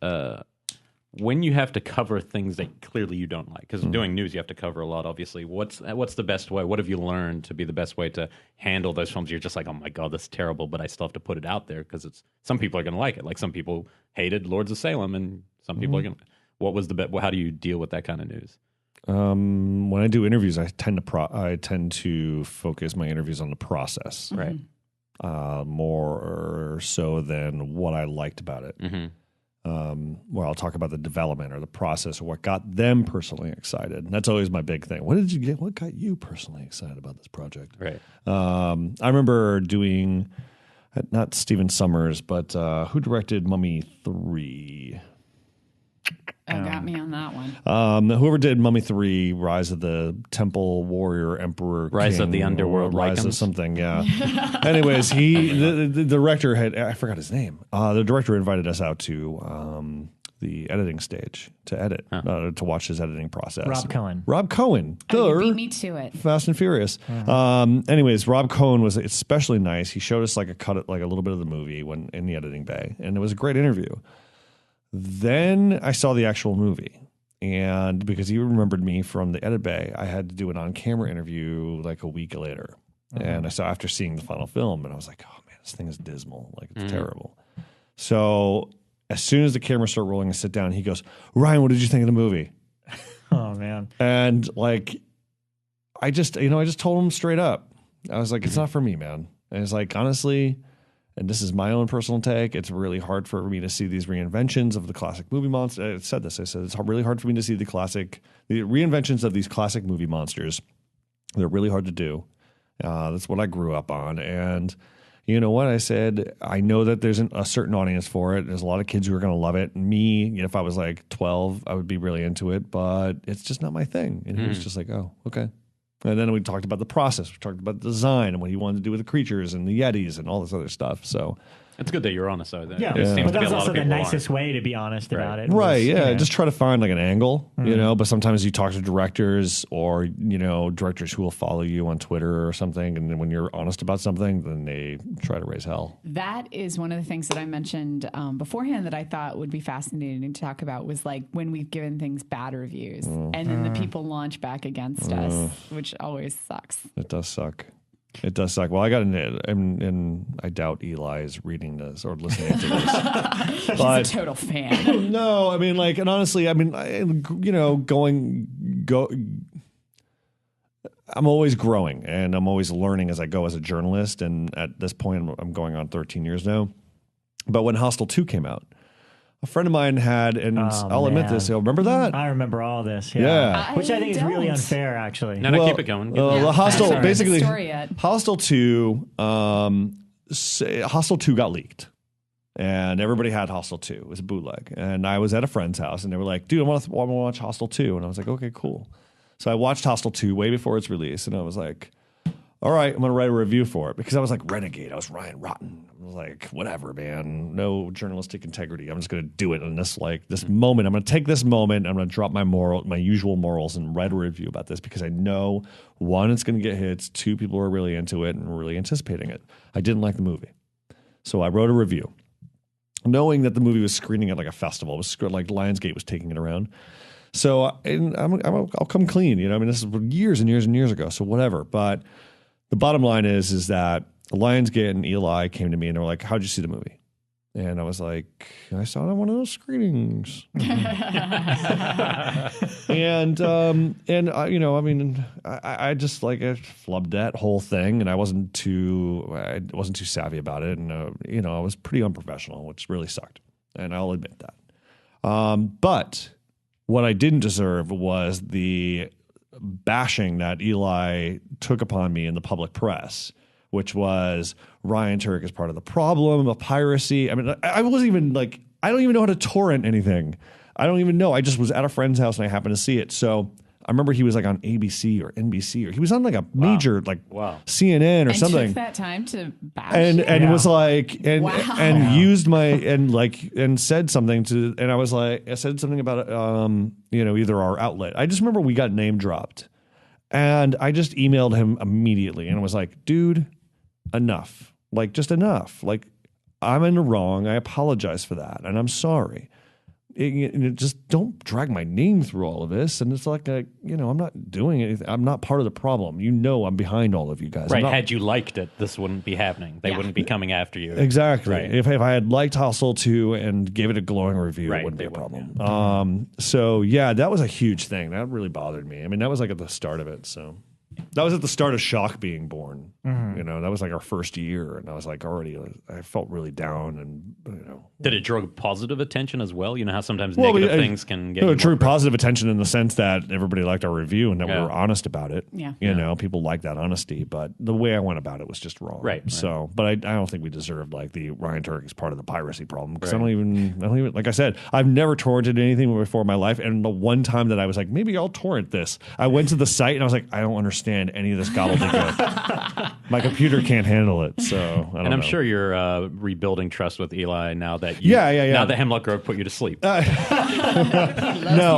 when you have to cover things that clearly you don't like, because doing news, you have to cover a lot, obviously. What's the best way? What have you learned to be the best way to handle those films? You're just like, oh my God, that's terrible, but I still have to put it out there because some people are going to like it. Like some people hated Lords of Salem, and some people are going to. How do you deal with that kind of news? When I do interviews, I tend to focus my interviews on the process, right? More so than what I liked about it. Mm-hmm. Where I'll talk about the development or the process or what got them personally excited. That's always my big thing. What got you personally excited about this project? Right. I remember doing, not Stephen Sommers, but who directed Mummy 3? got me on that one. Whoever did Mummy 3, Rise of the Temple Warrior Emperor Rise of the Underworld Rise of Lycans. something, yeah. Anyways, the director I forgot his name. The director invited us out to the editing stage to edit, to watch his editing process. Rob Cohen. You beat me to it. Fast and Furious. Anyways, Rob Cohen was especially nice. He showed us like a little bit of the movie when in the editing bay, and it was a great interview. Then I saw the actual movie, and because he remembered me from the edit bay, I had to do an on-camera interview like a week later. And I saw after seeing the final film, and I was like, oh man, this thing is dismal. Like, it's terrible. So as soon as the cameras start rolling, I sit down. He goes, Ryan, what did you think of the movie? Oh man. And like, I just told him straight up. I was like, it's not for me, man. And it's like, honestly, and this is my own personal take, it's really hard for me to see these reinventions of the classic movie monster. I said it's really hard for me to see the reinventions of these classic movie monsters. They're really hard to do. That's what I grew up on. And you know what? I said, I know that there's a certain audience for it. There's a lot of kids who are going to love it. Me, if I was like 12, I would be really into it, but it's just not my thing. And he was just like, oh, okay. And then we talked about the process. We talked about the design and what he wanted to do with the creatures and the Yetis and all this other stuff. So it's good that you're honest, though. Yeah, but that's also the nicest way to be honest about it. Right, just try to find like an angle, but sometimes you talk to directors or, directors who will follow you on Twitter or something. And then when you're honest about something, then they try to raise hell. That is one of the things that I mentioned beforehand that I thought would be fascinating to talk about was like when we've given things bad reviews and then the people launch back against us, which always sucks. It does suck. It does suck. Well, I got and I doubt Eli is reading this or listening to this. He's a total fan. No, I mean, like, and honestly, I mean, I'm always growing and I'm always learning as I go as a journalist. And at this point, I'm going on 13 years now. But when Hostel 2 came out, a friend of mine had, and I'll admit this, remember that? I remember all this. Yeah. Which I think is really unfair, actually. No, keep it going. Hostel, basically, Hostel 2 got leaked. And everybody had Hostel 2. It was a bootleg. And I was at a friend's house, and they were like, dude, I want to watch Hostel 2. And I was like, okay, cool. So I watched Hostel 2 way before its release, and I was like, all right, I'm going to write a review for it. Because I was like Renegade. I was Ryan Rotten. I was like, whatever, man. No journalistic integrity. I'm just going to do it in this moment. I'm going to take this moment. I'm going to drop my usual morals and write a review about this because I know, one, it's going to get hits. Two, people are really into it and really anticipating it. I didn't like the movie. So I wrote a review, knowing that the movie was screening at like a festival. It was like Lionsgate was taking it around. So I'll come clean. I mean, this is years and years and years ago. So whatever. But the bottom line is that Lionsgate and Eli came to me and they were like, how'd you see the movie? And I was like, I saw it on one of those screenings. and I just like I flubbed that whole thing, and I wasn't too savvy about it, and I was pretty unprofessional, which really sucked, and I'll admit that. But what I didn't deserve was the bashing that Eli took upon me in the public press, which was Ryan Turek is part of the problem of piracy. I mean, I wasn't even like, I don't even know how to torrent anything. I don't even know. I just was at a friend's house and I happened to see it. So I remember he was like on ABC or NBC, or he was on like a major CNN or something. And took that time to bash and was like and used my and said something to, and I said something about either our outlet. I just remember we got name dropped, and I just emailed him immediately and I was like, dude, enough. Like, just enough. Like, I'm in the wrong. I apologize for that, and I'm sorry. Just don't drag my name through all of this. And it's like, I'm not doing anything. I'm not part of the problem. I'm behind all of you guys. Right. Had you liked it, this wouldn't be happening. They wouldn't be coming after you. Exactly. Right. If I had liked Hostel 2 and gave it a glowing review, it wouldn't be a problem. Yeah. So, yeah, that was a huge thing. That really bothered me. I mean, that was like at the start of it. So that was at the start of Shock being born. Mm-hmm. That was like our first year, and I was like I felt really down, and Did it draw positive attention as well? You know how sometimes negative things can get. It drew positive attention in the sense that everybody liked our review and that we were honest about it. Yeah. People like that honesty, but the way I went about it was just wrong. Right. So, but I don't think we deserved like the Ryan Turek is part of the piracy problem, because I don't even like I said, I've never torrented anything before in my life, and the one time that I was like, maybe I'll torrent this, I went to the site and I was like, I don't understand any of this gobbledygook. My computer can't handle it, so I don't know. I'm sure you're rebuilding trust with Eli now that now that Hemlock Grove put you to sleep. No,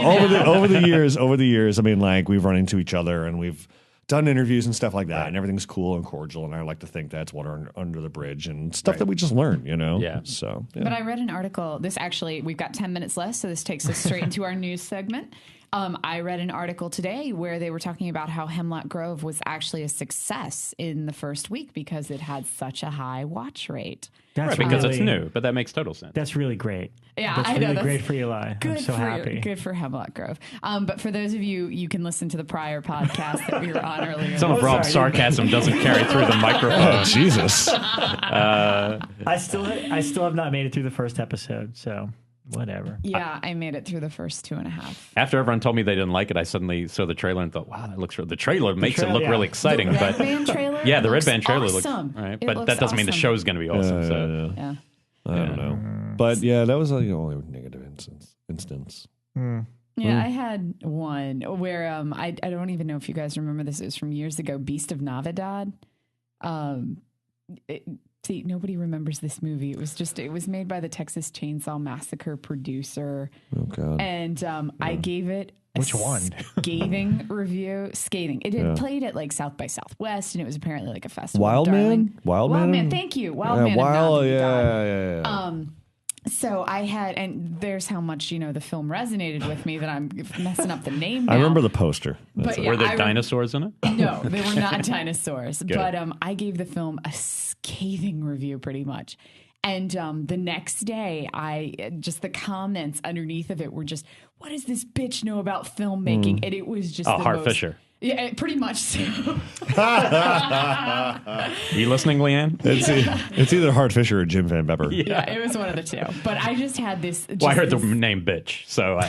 over the years, I mean, like, we've run into each other and we've done interviews and stuff like that, and everything's cool and cordial, and I like to think that's water under the bridge and stuff that we just learn, Yeah. So, But I read an article. We've got 10 minutes left, so this takes us straight into our news segment. I read an article today where they were talking about how Hemlock Grove was actually a success in the first week because it had such a high watch rate. That's because it's new, but that makes total sense. That's really great. Yeah, that's I know. Really great for Eli. I'm so happy. Good for Hemlock Grove. But for those of you, you can listen to the prior podcast that we were on earlier. Some of Rob's sarcasm doesn't carry through the microphone. Oh, Jesus. I still have not made it through the first episode, so whatever. Yeah, I made it through the first 2.5. After everyone told me they didn't like it, I suddenly saw the trailer and thought, wow, that looks real. The trailer makes it look really exciting. The Red but Band trailer? Yeah, the Red Band trailer awesome. looks right. It But looks that doesn't mean the awesome. show's going to be awesome. Yeah. I don't know. But yeah, that was the only negative instance. Yeah, I had one where I don't even know if you guys remember this. It was from years ago, Beast of Navidad. See, nobody remembers this movie. It was made by the Texas Chainsaw Massacre producer. Oh, God. And I gave it a Which one? scathing review. Scathing. It had played at like South by Southwest, and it was apparently like a festival. Wild darling. Man? Man. Thank you. Wild Man. Wild, of yeah. Navidad. So I had, and there's how much, the film resonated with me that I'm messing up the name now. I remember the poster. But yeah, Were there dinosaurs in it? No, they were not dinosaurs. But I gave the film a scathing review pretty much. And the next day, the comments underneath of it were just, what does this bitch know about filmmaking? And it was just Hart Fisher. Yeah, pretty much so. Are you listening, Leanne? It's either Hart Fisher or Jim Van Bepper. Yeah, it was one of the two. But I just had this. Well, I heard the name bitch, so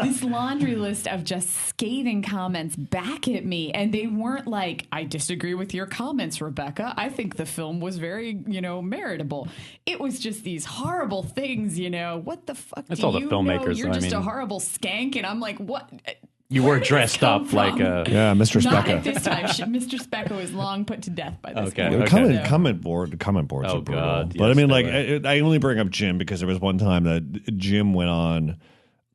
this laundry list of just scathing comments back at me, and they weren't like, I disagree with your comments, Rebekah. I think the film was very, meritable. It was just these horrible things, What the fuck That's do all the you filmmakers, know? You're I just a mean- horrible skank, and I'm like, what? you were dressed up like a... Yeah, Mr. Not Specka. at this time. Mr. Specka was long put to death by this Okay. point. Comment boards Oh, are brutal. God, But I yes, mean, they like, I only bring up Jim because there was one time that Jim went on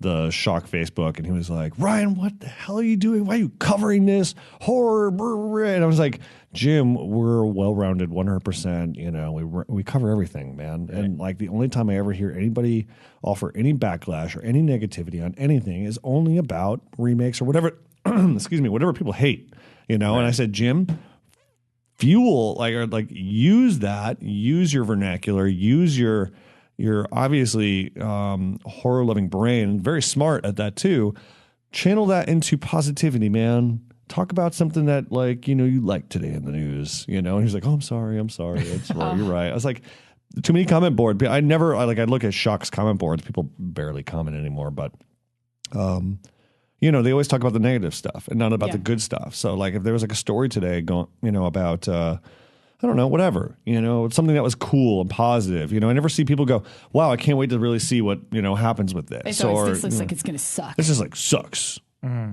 the Shock Facebook and he was like, Ryan, what the hell are you doing? Why are you covering this horror? And I was like, Jim, we're well-rounded 100%. We cover everything, man. Right. And like the only time I ever hear anybody offer any backlash or any negativity on anything is only about remakes or whatever. Excuse me, whatever people hate. Right. And I said, Jim, fuel use that. Use your vernacular. Use your obviously horror-loving brain. Very smart at that too. Channel that into positivity, man. Talk about something that you like today in the news, and he's like, oh, I'm sorry. It's right. You're right. I was like, too many comment boards. I look at Shock's comment boards. People barely comment anymore, but, they always talk about the negative stuff and not about the good stuff. So like if there was like a story today going, about, I don't know, whatever, something that was cool and positive, I never see people go, wow, I can't wait to really see what, happens with this. This looks like it's going to suck. This is like sucks.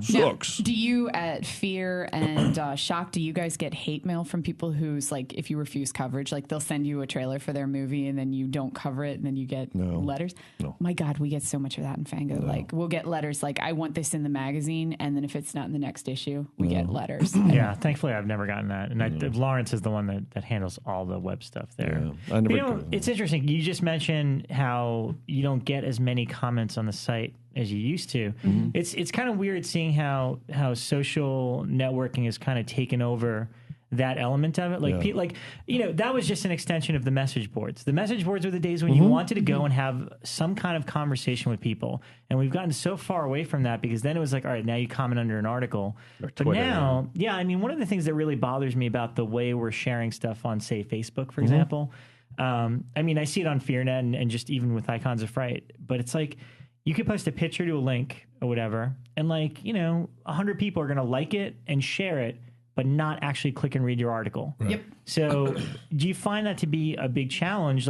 Sucks. Now, do you at Fear and Shock, do you guys get hate mail from people who's like, if you refuse coverage, like they'll send you a trailer for their movie and then you don't cover it and then you get letters? No. My God, we get so much of that in Fango. Like we'll get letters like, I want this in the magazine, and then if it's not in the next issue, we get letters. Yeah, thankfully I've never gotten that. And Lawrence is the one that handles all the web stuff there. Yeah. It's interesting. You just mentioned how you don't get as many comments on the site as you used to. Mm-hmm. It's kind of weird seeing how social networking has kind of taken over that element of it. That was just an extension of the message boards. The message boards were the days when you wanted to go and have some kind of conversation with people. And we've gotten so far away from that because then it was like, all right, now you comment under an article. Or Twitter, but now, one of the things that really bothers me about the way we're sharing stuff on, say, Facebook, for example, I see it on FearNet and just even with Icons of Fright, but it's like, you could post a picture to a link or whatever, and 100 people are going to like it and share it, but not actually click and read your article. Right. Yep. So do you find that to be a big challenge?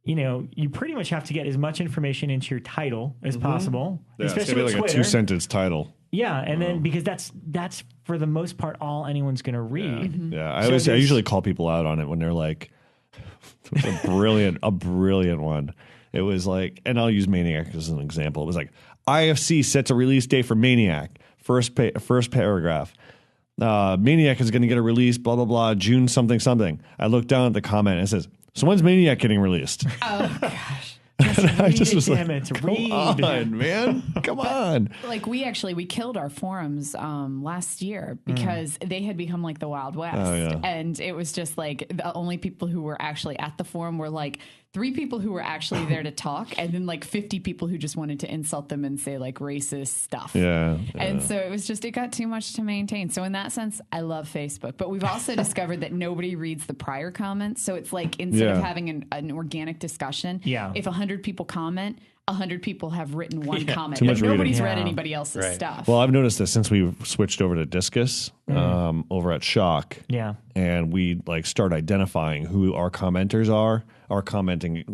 You pretty much have to get as much information into your title as possible, especially with Twitter. A 2-sentence title. Yeah, and then because that's for the most part all anyone's going to read. Yeah, I usually call people out on it when they're like, a brilliant one. It was like, and I'll use Maniac as an example. It was like, IFC sets a release date for Maniac. First paragraph. Maniac is going to get a release, blah, blah, blah, June something, something. I look down at the comment and it says, so when's Maniac getting released? Oh, gosh. I just was like, damn it, come read. on, man. Come on. Like we killed our forums last year because they had become like the Wild West. Oh, yeah. And it was just like the only people who were actually at the forum were like 3 people who were actually there to talk, and then like 50 people who just wanted to insult them and say like racist stuff. Yeah. And so it got too much to maintain. So in that sense, I love Facebook. But we've also discovered that nobody reads the prior comments. So it's like instead of having an organic discussion, if 100 people comment, 100 people have written one comment. But nobody's read anybody else's stuff. Well, I've noticed this since we switched over to Discus over at Shock. Yeah. And we like start identifying who our commenters are. Our commenting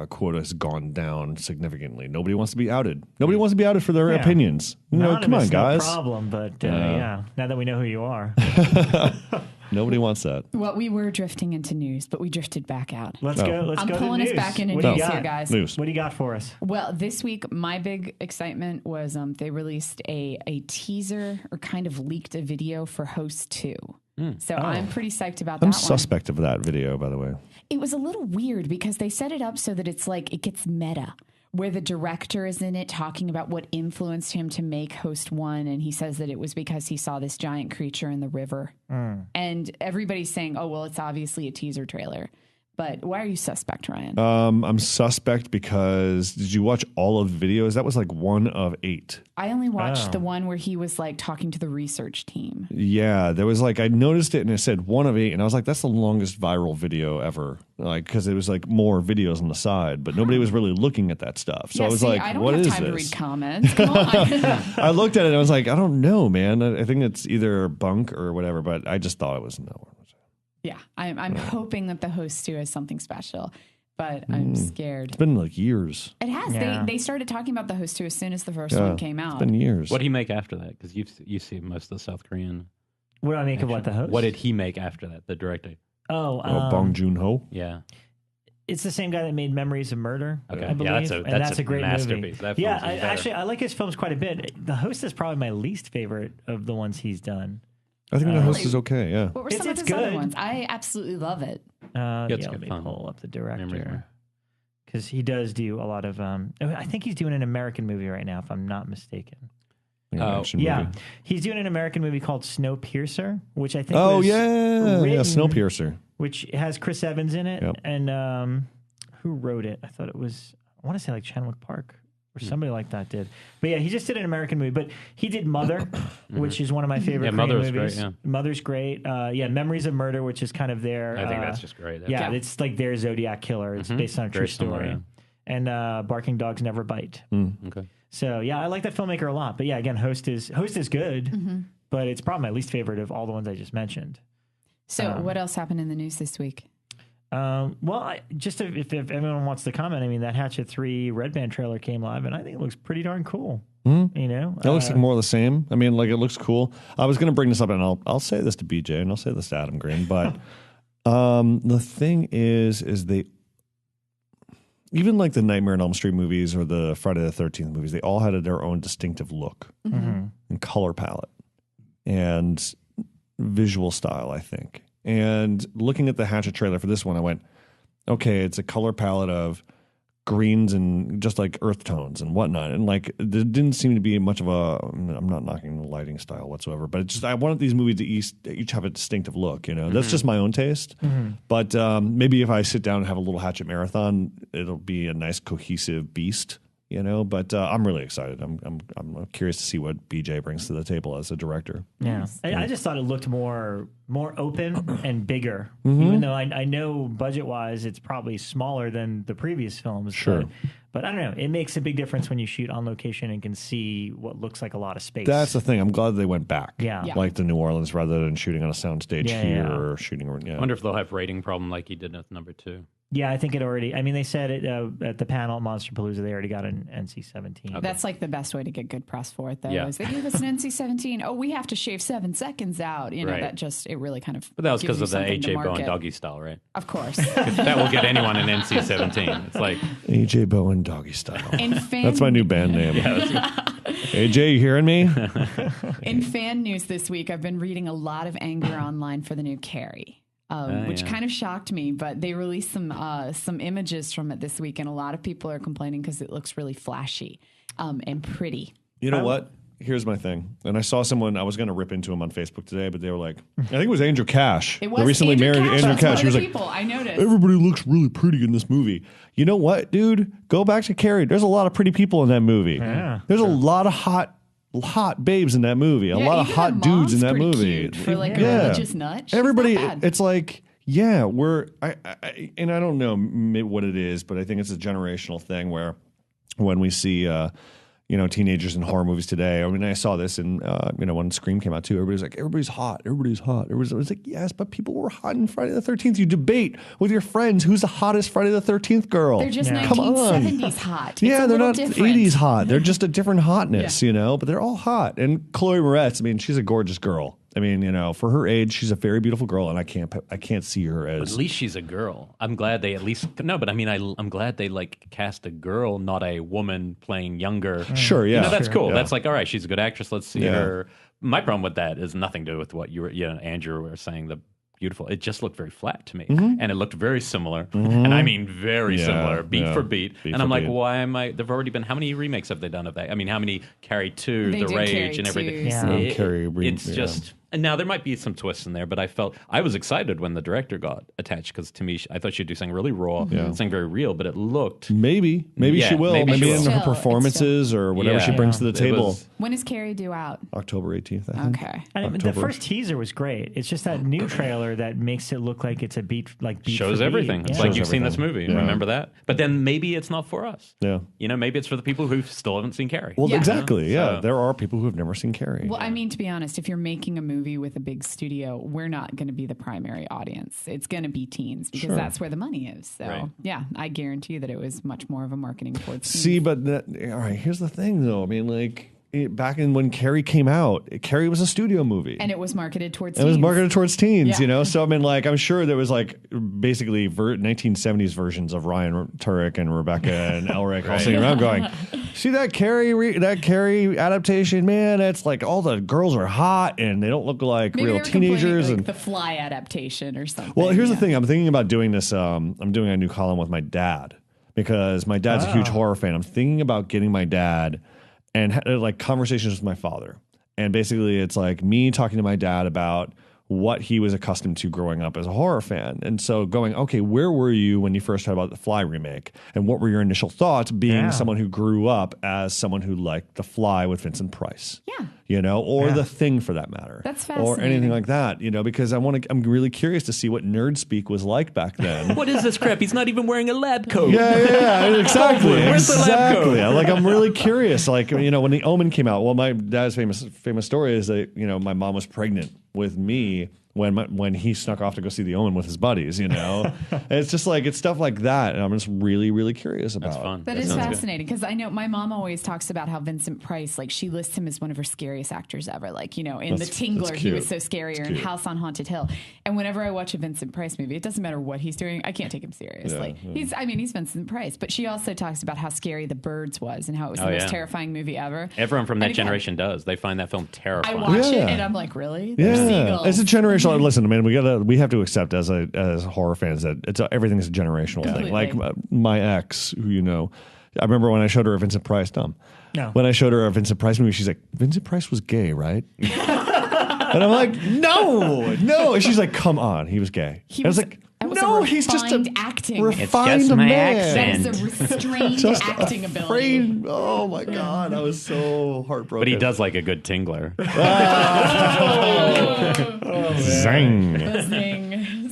quota has gone down significantly. Nobody wants to be outed. Nobody wants to be outed for their opinions. Come on, guys. No problem, but now that we know who you are. Nobody wants that. Well, we were drifting into news, but we drifted back out. Let's go. I'm to pulling news. us back into What news here, guys. News. What do you got for us? Well, this week, my big excitement was they released a teaser or kind of leaked a video for Host 2. So I'm pretty psyched about that I'm one. suspect of that video, by the way. It was a little weird because they set it up so that it's like it gets meta, where the director is in it talking about what influenced him to make Host 1. And he says that it was because he saw this giant creature in the river. And everybody's saying, oh, well, it's obviously a teaser trailer. But why are you suspect, Ryan? I'm suspect because did you watch all of the videos? That was like 1 of 8. I only watched the one where he was like talking to the research team. Yeah, there was like, I noticed it and it said 1 of 8. And I was like, that's the longest viral video ever. Like, because it was like more videos on the side, but nobody was really looking at that stuff. So I was like, what is this? I don't have time to read comments. Come on. I looked at it and I was like, I don't know, man. I think it's either bunk or whatever, but I just thought it was no. Yeah, I'm hoping that the Host 2 is something special, but I'm scared. It's been like years. It has. Yeah. They started talking about the Host 2 as soon as the first one came out. It's been years. What did he make after that? Because you see most of the South Korean. What do I make of what, the Host? What did he make after that? The director. Bong Joon-ho? Yeah. It's the same guy that made Memories of Murder. Okay, I believe. that's a great masterpiece. movie. I like his films quite a bit. The Host is probably my least favorite of the ones he's done. I think the Host is okay, yeah. What were some of his other ones? I absolutely love it. Let me pull up the director. Because he does do a lot of... I think he's doing an American movie right now, if I'm not mistaken. He's doing an American movie called Snowpiercer, which I think Snowpiercer. Which has Chris Evans in it. Yep. And who wrote it? I thought it was... I want to say like Chenwick Park. Or somebody like that did. But yeah, he just did an American movie. But he did Mother, which is one of my favorite Korean Mother's movies. Great, Mother's great. Memories of Murder, which is kind of their... I think that's just great. It's like their Zodiac Killer. It's based on a true story. Similar, And Barking Dogs Never Bite. Okay. So yeah, I like that filmmaker a lot. But yeah, again, Host is good, but it's probably my least favorite of all the ones I just mentioned. So what else happened in the news this week? If everyone wants to comment, I mean, that Hatchet 3 Red Band trailer came live, and I think it looks pretty darn cool. You know? It looks like more of the same. I mean, like, it looks cool. I was going to bring this up, and I'll say this to BJ, and I'll say this to Adam Green, but the thing is they... Even like the Nightmare on Elm Street movies or the Friday the 13th movies, they all had their own distinctive look and color palette and visual style, I think. And looking at the Hatchet trailer for this one, I went, okay, it's a color palette of greens and just like earth tones and whatnot. And like, there didn't seem to be much of a, I'm not knocking the lighting style whatsoever, but it's just, I wanted these movies to each have a distinctive look, you know, that's just my own taste. But maybe if I sit down and have a little Hatchet marathon, it'll be a nice cohesive beast, you know, but I'm really excited. I'm curious to see what BJ brings to the table as a director. Yeah. I just thought it looked more open and bigger, even though I know budget wise it's probably smaller than the previous films. Sure. But I don't know. It makes a big difference when you shoot on location and can see what looks like a lot of space. That's the thing. I'm glad they went back. Yeah. Like the New Orleans rather than shooting on a soundstage or shooting. I wonder if they'll have rating problem like he did with number 2. Yeah, I think it already... I mean, they said it at the panel at Monsterpalooza, they already got an NC-17. Okay. That's like the best way to get good press for it, though, Yeah. is they gave us an NC-17. Oh, we have to shave 7 seconds out. You know, Right. that just... It really kind of... But that was gives because you of the something to A.J. Bowen market. doggy style, right? Of course. That will get anyone an NC-17. It's like... AJ Bowen Doggy Style. That's my new band name. AJ, you hearing me? In fan news this week, I've been reading a lot of anger online for the new Carrie. which kind of shocked me. But they released some images from it this week, and a lot of people are complaining because it looks really flashy and pretty. You know what? Here's my thing. And I saw someone, I was going to rip into him on Facebook today, but they were like, I think it was Andrew Cash. It was the recently Andrew married Cash. Andrew Cash. He was like, people I noticed. Everybody looks really pretty in this movie. You know what, dude? Go back to Carrie. There's a lot of pretty people in that movie. Yeah, There's a lot of hot babes in that movie. A lot of hot dudes in that movie. For like a religious nut. She's Everybody, not bad. it's like, yeah, and I don't know what it is, but I think it's a generational thing where when we see, teenagers in horror movies today. I mean, I saw this in, when Scream came out too. Everybody's like, everybody's hot. I was like, yes, but people were hot in Friday the 13th. You debate with your friends who's the hottest Friday the 13th girl. They're just 1970s hot. Yeah, they're not different. 80s hot. They're just a different hotness, but they're all hot. And Chloe Moretz, I mean, she's a gorgeous girl. I mean, for her age, she's a very beautiful girl, and I can't see her as. But at least she's a girl. I'm glad they at least I'm glad they cast a girl, not a woman playing younger. Sure, yeah, that's cool. Yeah. That's like, all right, she's a good actress. Let's see her. My problem with that is nothing to do with what Andrew were saying. The beautiful. It just looked very flat to me, and it looked very similar, and I mean very similar, beat for beat. And I'm like, why am I? There've already been how many remakes have they done of that? I mean, how many Carrie 2, The Rage, and everything? It's just. And now there might be some twists in there, but I was excited when the director got attached because to me, I thought she'd do something really raw, something very real, but it looked. Maybe she will. Maybe in her performances or whatever she brings to the table. When is Carrie due out? October 18th, I think. Okay. And the first teaser was great. It's just that new trailer that makes it look like it's a beat shows everything. It's like you've seen this movie. Yeah. Remember that? But then maybe it's not for us. Yeah. Maybe it's for the people who still haven't seen Carrie. Well, exactly. Yeah. There are people who have never seen Carrie. Well, I mean, to be honest, if you're making a movie with a big studio, we're not going to be the primary audience. It's going to be teens because that's where the money is. So, yeah, I guarantee that it was much more of a marketing towards teens. See, but all right, here's the thing, though. I mean, back when Carrie came out, Carrie was a studio movie. And it was marketed towards teens. It was marketed towards teens, So, I mean, I'm sure there was basically 1970s versions of Ryan Turek and Rebekah and Elric all sitting around going, see that Carrie adaptation, man? It's like all the girls are hot and they don't look like Maybe real teenagers. Like the Fly adaptation or something. Well, here's the thing. I'm thinking about doing this. I'm doing a new column with my dad because my dad's a huge horror fan. I'm thinking about getting my dad and conversations with my father. And basically it's like me talking to my dad about what he was accustomed to growing up as a horror fan. And so going, okay, where were you when you first heard about the Fly remake? And what were your initial thoughts being someone who grew up as someone who liked The Fly with Vincent Price? Yeah. Or The Thing for that matter. That's fascinating. Or anything like that, because I'm really curious to see what nerd speak was like back then. What is this crap? He's not even wearing a lab coat. Yeah, exactly. Where's the lab coat? I'm really curious. When The Omen came out, well, my dad's famous story is that, my mom was pregnant with me when he snuck off to go see The Omen with his buddies, It's just it's stuff like that. And I'm just really, really curious about. That's fun. That is fascinating because I know my mom always talks about how Vincent Price, she lists him as one of her scariest actors ever. In The Tingler, he was so scary, or in House on Haunted Hill. And whenever I watch a Vincent Price movie, it doesn't matter what he's doing. I can't take him seriously. Yeah. He's Vincent Price. But she also talks about how scary The Birds was and how it was the most terrifying movie ever. Everyone from that generation does. They find that film terrifying. I watch it and I'm like, really? Yeah. Seagulls. It's a generational. Listen, man, we have to accept as horror fans that everything is a generational thing. Like my ex, who I remember when I showed her a Vincent Price. When I showed her a Vincent Price movie, she's like, Vincent Price was gay, right? And I'm like, no. And she's like, come on, he was gay. I was like, no, he's just a acting. refined it's just man. my accent. That is a restrained acting ability. Oh my God, I was so heartbroken. But he does like a good tingler. Zing.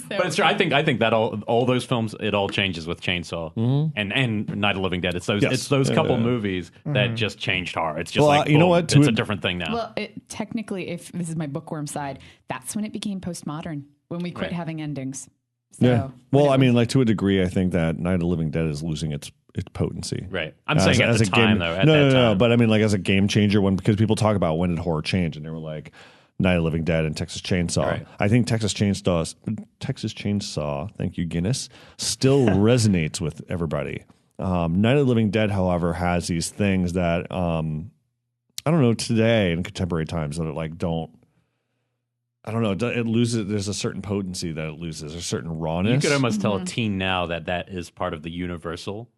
But it's true. I think that all those films, it all changes with Chainsaw and Night of the Living Dead. It's those couple movies that just changed horror. It's just boom, you know what? It's a different thing now. Well, technically, if this is my bookworm side, that's when it became postmodern, when we quit having endings. So, well, to a degree, I think that Night of the Living Dead is losing its potency. Right. I'm saying at the time, though. No. But as a game changer, because people talk about when did horror change, and they were like Night of the Living Dead and Texas Chainsaw. Right. I think Texas Chainsaw, thank you, Guinness, still resonates with everybody. Night of the Living Dead, however, has these things that I don't know today in contemporary times that don't I don't know. It loses. There's a certain potency that it loses, a certain rawness. You could almost tell a teen now that is part of the universal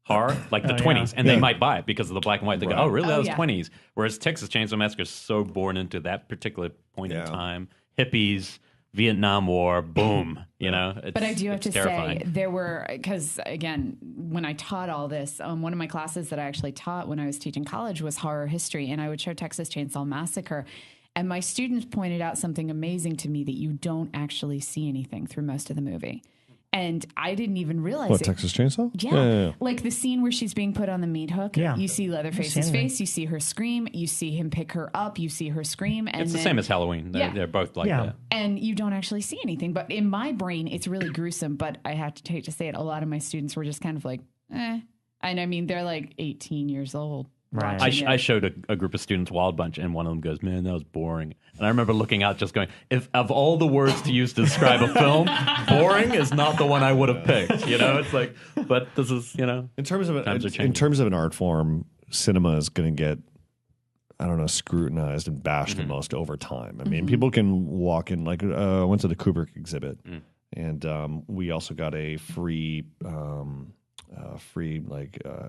horror, like the 20s, and they might buy it because of the black and white. They go, "Oh, really? That was 20s." Whereas Texas Chainsaw Massacre is so born into that particular point in time, hippies, Vietnam War, boom. You know. But I do have to terrifying. say there were, because again, when I taught all this, one of my classes that I actually taught when I was teaching college was horror history, and I would show Texas Chainsaw Massacre. And my students pointed out something amazing to me, that you don't actually see anything through most of the movie. And I didn't even realize What, it. Texas Chainsaw? Yeah. Like the scene where she's being put on the meat hook. Yeah. You see Leatherface's face. You see her scream. You see him pick her up. You see her scream. And It's the same as Halloween. They're both like that. And you don't actually see anything. But in my brain, it's really gruesome. But I have to hate to say it, a lot of my students were just kind of like, eh. And I mean, they're like 18 years old. Right. I showed a group of students Wild Bunch, and one of them goes, "Man, that was boring." And I remember looking out, just going, "If of all the words to use to describe a film, boring is not the one I would have picked." You know, it's like, but this is, you know, in terms of times are changing. in terms of an art form, cinema is going to get, I don't know, scrutinized and bashed the most over time. I mean, people can walk in. Like, I went to the Kubrick exhibit, and we also got a free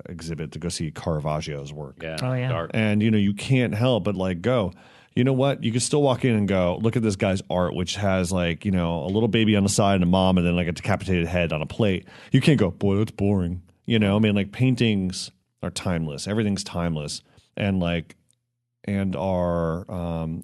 exhibit to go see Caravaggio's work. Yeah. Oh, yeah. Dark. And, you know, you can't help but like go, you know what? You can still walk in and go, look at this guy's art, which has like, you know, a little baby on the side and a mom and then like a decapitated head on a plate. You can't go, boy, that's boring. You know, I mean, like paintings are timeless. Everything's timeless. And like, and are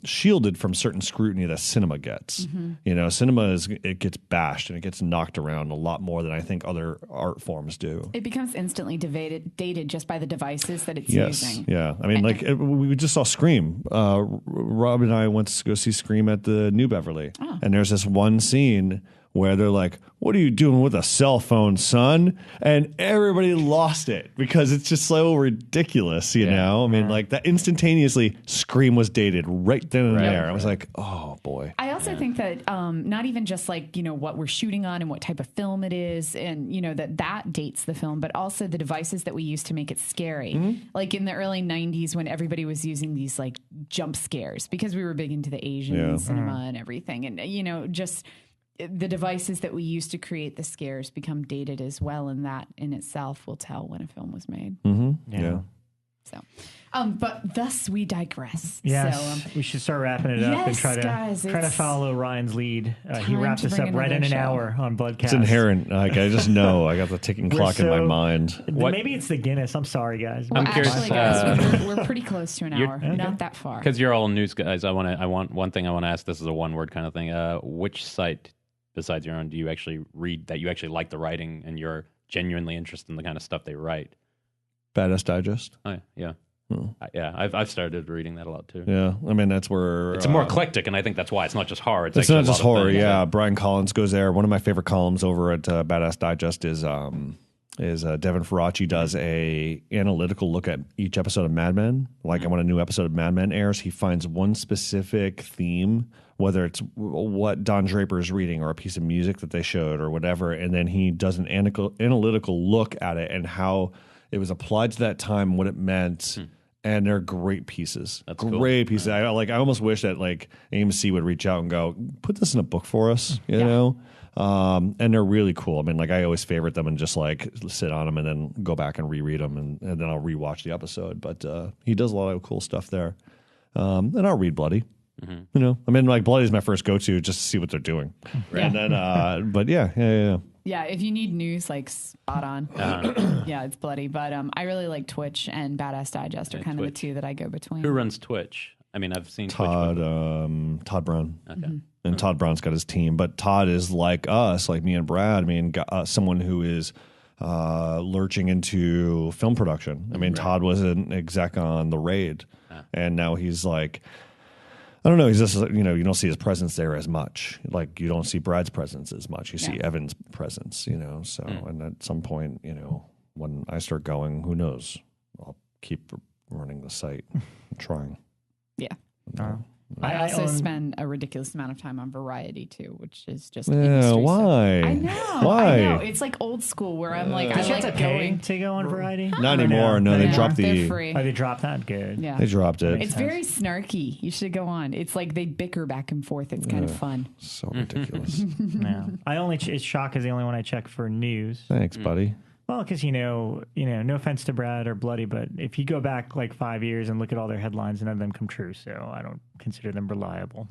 shielded from certain scrutiny that cinema gets. You know, cinema it gets bashed and it gets knocked around a lot more than I think other art forms do. It becomes instantly dated just by the devices that it's Yes, using. yeah. I mean, like we just saw Scream. Rob and I went to go see Scream at the New Beverly, and there's this one scene where they're like, "What are you doing with a cell phone, son?" And everybody lost it because it's just so ridiculous, you know? I mean, like that instantaneously, Scream was dated right then and there. I was like, oh boy. I also think that not even just like, you know, what we're shooting on and what type of film it is and, you know, that dates the film, but also the devices that we use to make it scary. Like in the early 90s when everybody was using these like jump scares because we were big into the Asian cinema and everything. And, you know, just the devices that we use to create the scares become dated as well, and that in itself will tell when a film was made. Yeah. So, but thus we digress. Yes, So, we should start wrapping it up and try to follow Ryan's lead. He wrapped us up right in an hour on Bloodcast. It's inherent. Like I just know I got the ticking clock in my mind. Maybe it's the Guinness. I'm sorry, guys. well, I'm curious, actually, guys, we're pretty close to an hour. Not that far. Because you're all news guys, I want one thing I want to ask. This is a one-word kind of thing. Which site besides your own do you actually read that you actually like the writing and you're genuinely interested in the kind of stuff they write? Badass Digest. Oh, yeah. Yeah, I've started reading that a lot too. Yeah, I mean that's where it's more eclectic, and I think that's why it's not just horror. It's not just horror. Yeah, Brian Collins goes there. One of my favorite columns over at Badass Digest is Devin Faraci does a analytical look at each episode of Mad Men. Like when a new episode of Mad Men airs, he finds one specific theme, whether it's what Don Draper is reading or a piece of music that they showed or whatever, and then he does an analytical look at it and how it was applied to that time, what it meant. And they're great pieces. That's great pieces. I almost wish that like AMC would reach out and go, put this in a book for us, you know? And they're really cool. I mean, like I always favorite them and just like sit on them and then go back and reread them and then I'll rewatch the episode. But he does a lot of cool stuff there. And I'll read Bloody. You know, I mean, like Bloody is my first go-to just to see what they're doing. And then, but yeah. Yeah, if you need news, like spot on. Yeah, it's Bloody. But I really like Twitch and Badass Digest are kind of the two that I go between. Who runs Twitch? I mean, I've seen Todd Brown. Okay. And Todd Brown's got his team. But Todd is like us, like me and Brad. I mean, someone who is lurching into film production. I mean, Todd was an exec on The Raid. And now he's like... I don't know. He's just, you know, you don't see his presence there as much. Like you don't see Brad's presence as much. You see Evan's presence, you know. So, and at some point, you know, when I start going, who knows? I'll keep running the site and trying. Yeah. I also own- spend a ridiculous amount of time on Variety too, which is just Yeah, industry why? stuff. I know. Why? I know. It's like old school where I'm like, I Does you have like to pay going. to go on Variety? Not anymore. No, they Yeah, dropped they're the. free. Oh, they dropped that? Good. Yeah. They dropped it. It's very snarky. You should go on. It's like they bicker back and forth. It's kind of fun. So ridiculous. No. I only Shock is the only one I check for news. Thanks, buddy. Well, because no offense to Brad or Bloody, but if you go back like 5 years and look at all their headlines, none of them come true. So I don't consider them reliable.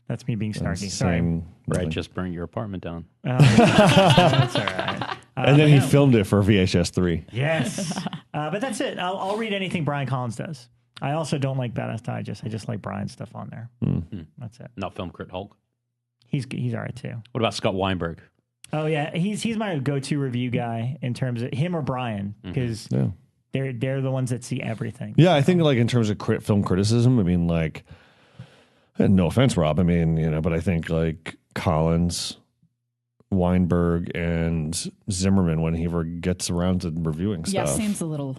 That's me being snarky. Sorry. Brad just burned your apartment down. That's all right. And then he filmed it for VHS 3. Yes. But that's it. I'll read anything Brian Collins does. I also don't like Badass Digest. I just like Brian's stuff on there. That's it. Not Film Crit Hulk. He's all right too. What about Scott Weinberg? Oh yeah, he's my go-to review guy in terms of him or Brian because they're the ones that see everything. Yeah, I think like in terms of film criticism, I mean like, and no offense, Rob, I mean, but I think like Collins, Weinberg, and Zimmerman, when he ever gets around to reviewing stuff. Yeah, seems a little,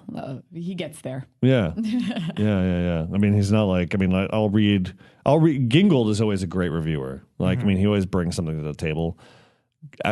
he gets there. Yeah. Yeah. I mean, he's not like, I'll read, Gingold is always a great reviewer. Like, I mean, he always brings something to the table.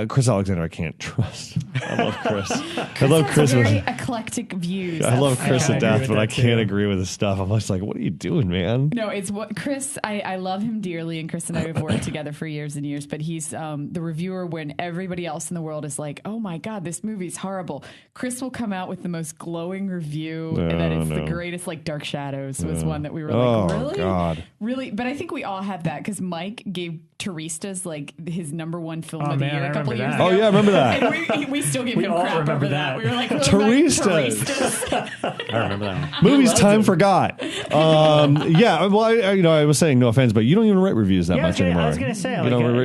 Chris Alexander, I can't trust. I love Chris. I love Chris. Very eclectic views. I love Chris to death, but I can't too. agree with his stuff. I'm just like, what are you doing, man? No, it's what Chris, I love him dearly, and Chris and I have worked together for years and years, but he's the reviewer when everybody else in the world is like, oh my God, this movie's horrible. Chris will come out with the most glowing review, and that it's the greatest, like Dark Shadows was one that we were like, really? God. Really? But I think we all have that because Mike gave Turistas like his number one film of the man, year I a couple remember years that. ago. Oh, yeah, I remember that. And we still give We him all crap remember over that. that. We were like, Turistas. I remember that one. Movies time forgot. Yeah, well, I was saying no offense, but you don't even write reviews that much anymore. I was gonna say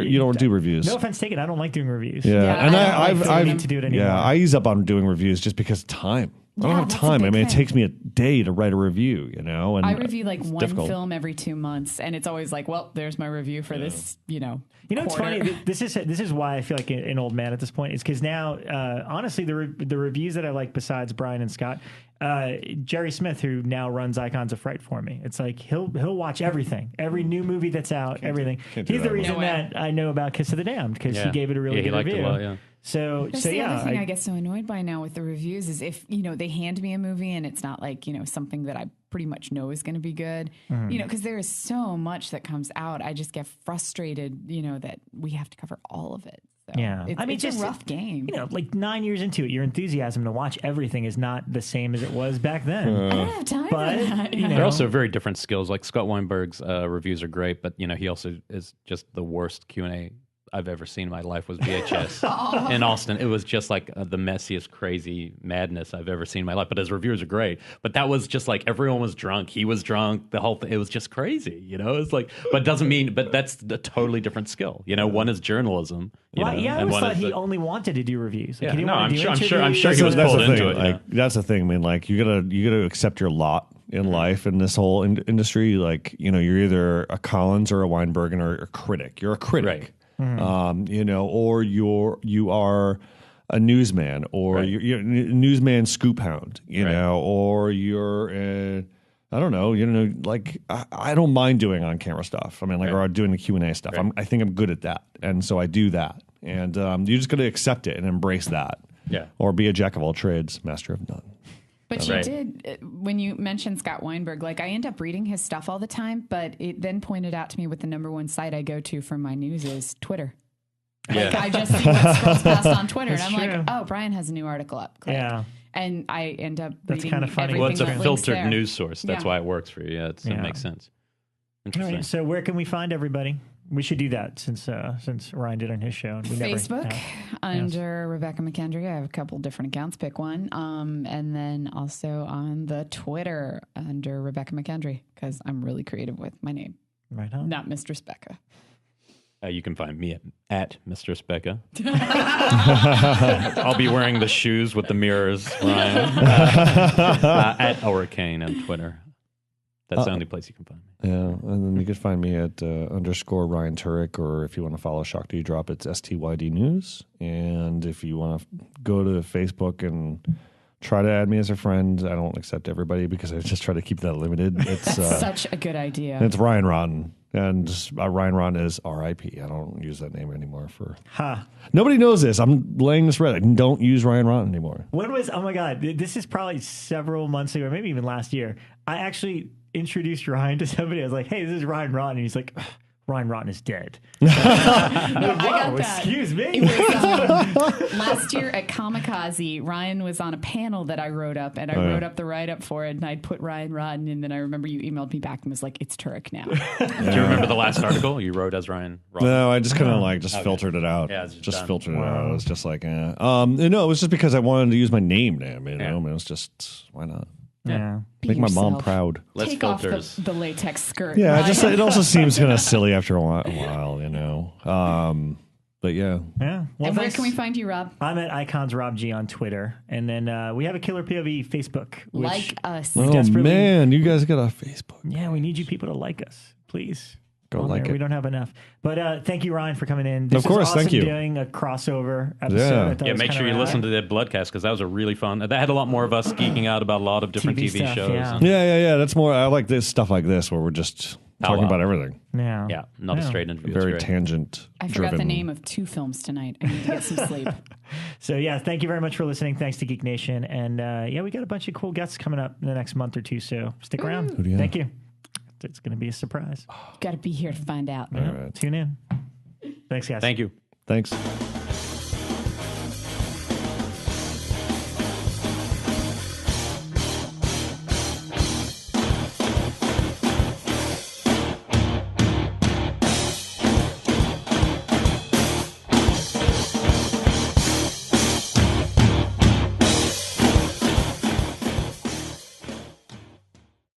you don't do reviews. No offense taken. I don't like doing reviews. Yeah, and I need to do it anymore. Yeah, I ease up on doing reviews just because time. I don't have that's a time. big It thing. takes me a day to write a review, and I review like it's one difficult. film every 2 months, and it's always like, well, there's my review for this, You know, it's quarter. funny. This is why I feel like an old man at this point. Is because now, honestly, the reviews that I like besides Brian and Scott, Jerry Smith, who now runs Icons of Fright for me, it's like he'll watch everything, every new movie that's out, everything. can't do He's the that reason No way. that I know about Kiss of the Damned because he Yeah. gave it a really Yeah, he good liked it review. a lot, yeah. So That's so the yeah, other thing I get so annoyed by now with the reviews is if, they hand me a movie and it's not like, something that I pretty much know is going to be good, because there is so much that comes out. I just get frustrated, that we have to cover all of it. So Yeah. it's just a rough game. like 9 years into it, your enthusiasm to watch everything is not the same as it was back then. I don't have time But, for that. you know, They're also very different skills. Like Scott Weinberg's reviews are great, but he also is just the worst Q&A I've ever seen in my life was VHS in Austin. It was just like the messiest, crazy madness I've ever seen in my life. But his reviews are great. But that was just like everyone was drunk. He was drunk. The whole thing. It was just crazy. It's like, but doesn't mean. But that's a totally different skill. One is journalism. I and always one thought is he the- only wanted to do reviews. Like, Yeah, he didn't no, want to do I'm sure interviews. he was that's pulled the thing. into it. Like that's the thing. I mean, like you gotta accept your lot in life in this whole industry. Like you're either a Collins or a Weinberg or a critic. You're a critic. Right. Or you are a newsman, or Right. you're a newsman scoop hound, or you're I don't know, like I don't mind doing on camera stuff. I mean, like, Right. or doing the Q&A stuff. Right. I think I'm good at that, and so I do that. And you just got to accept it and embrace that. Yeah. Or be a jack of all trades, master of none. But you Right. did, when you mentioned Scott Weinberg, like I end up reading his stuff all the time, but it then pointed out to me what the number one site I go to for my news is Twitter. Like Yeah. I just see what scrolls past on Twitter, and That's I'm true. like, oh, Brian has a new article up. Click. Yeah. And I end up That's reading kinda funny. everything Well, it's a that links filtered there. news source. That's Yeah. why it works for you. Yeah, it Yeah. makes sense. All Interesting. right, so where can we find everybody? We should do that since Ryan did on his show. And we Facebook never have. under Rebekah McKendry. I have a couple different accounts. Pick one. And then also on the Twitter under Rebekah McKendry because I'm really creative with my name, Right on. not Mistress Becca. You can find me at Mistress Becca. I'll be wearing the shoes with the mirrors, Ryan. At Elric Kane on Twitter. That's the only place you can find me. Yeah, and then you can find me at _ Ryan Turek, or if you want to follow Shock Do You Drop, it's STYD News. And if you want to go to Facebook and Try to add me as a friend. I don't accept everybody because I just try to keep that limited. It's such a good idea. It's Ryan Rotten. And Ryan Rotten is R.I.P. I don't use that name anymore Nobody knows this. I'm laying this red. I don't use Ryan Rotten anymore. Oh my God, this is probably several months ago, maybe even last year. I actually introduced Ryan to somebody. I was like, hey, this is Ryan Rotten. And he's like, Ryan Rotten is dead. I got that. Excuse me. It was, last year at Kamikaze, Ryan was on a panel that I wrote up, and I wrote up the write-up for it, and I'd put Ryan Rotten, and then I remember you emailed me back and was like, it's Turek now. Do you remember the last article you wrote as Ryan Rotten? No, I just kind of filtered it out. Yeah, just filtered it out. It was just like, No, it was just because I wanted to use my name, damn. You know, it was just, why not? Yeah. Make my mom proud. Less Take filters. off the latex skirt. Yeah, it also seems kind of silly after a while, you know. But yeah. Yeah. Well, and where can we find you, Rob? I'm at Icons Rob G on Twitter. And then we have a Killer POV Facebook. Which like us. Oh, man. You guys got a Facebook. Yeah, we need you people to like us. Please. Go like it. We don't have enough. But thank you, Ryan, for coming in. Of course, awesome thank you. Doing a crossover episode. Yeah, make sure you listen to the Bloodcast because that was a really fun. That had a lot more of us geeking out about a lot of different TV stuff, shows. yeah. Yeah. That's more. I like this stuff like this where we're just talking about everything. Yeah. Yeah, not a straight interview. Very tangent. I forgot the name of 2 films tonight. I need to get some sleep. So, yeah, thank you very much for listening. Thanks to GeekNation. And, we got a bunch of cool guests coming up in the next month or two. So stick around. Thank you. It's going to be a surprise. Got to be here to find out. All right. Tune in. Thanks, guys. Thank you. Thanks.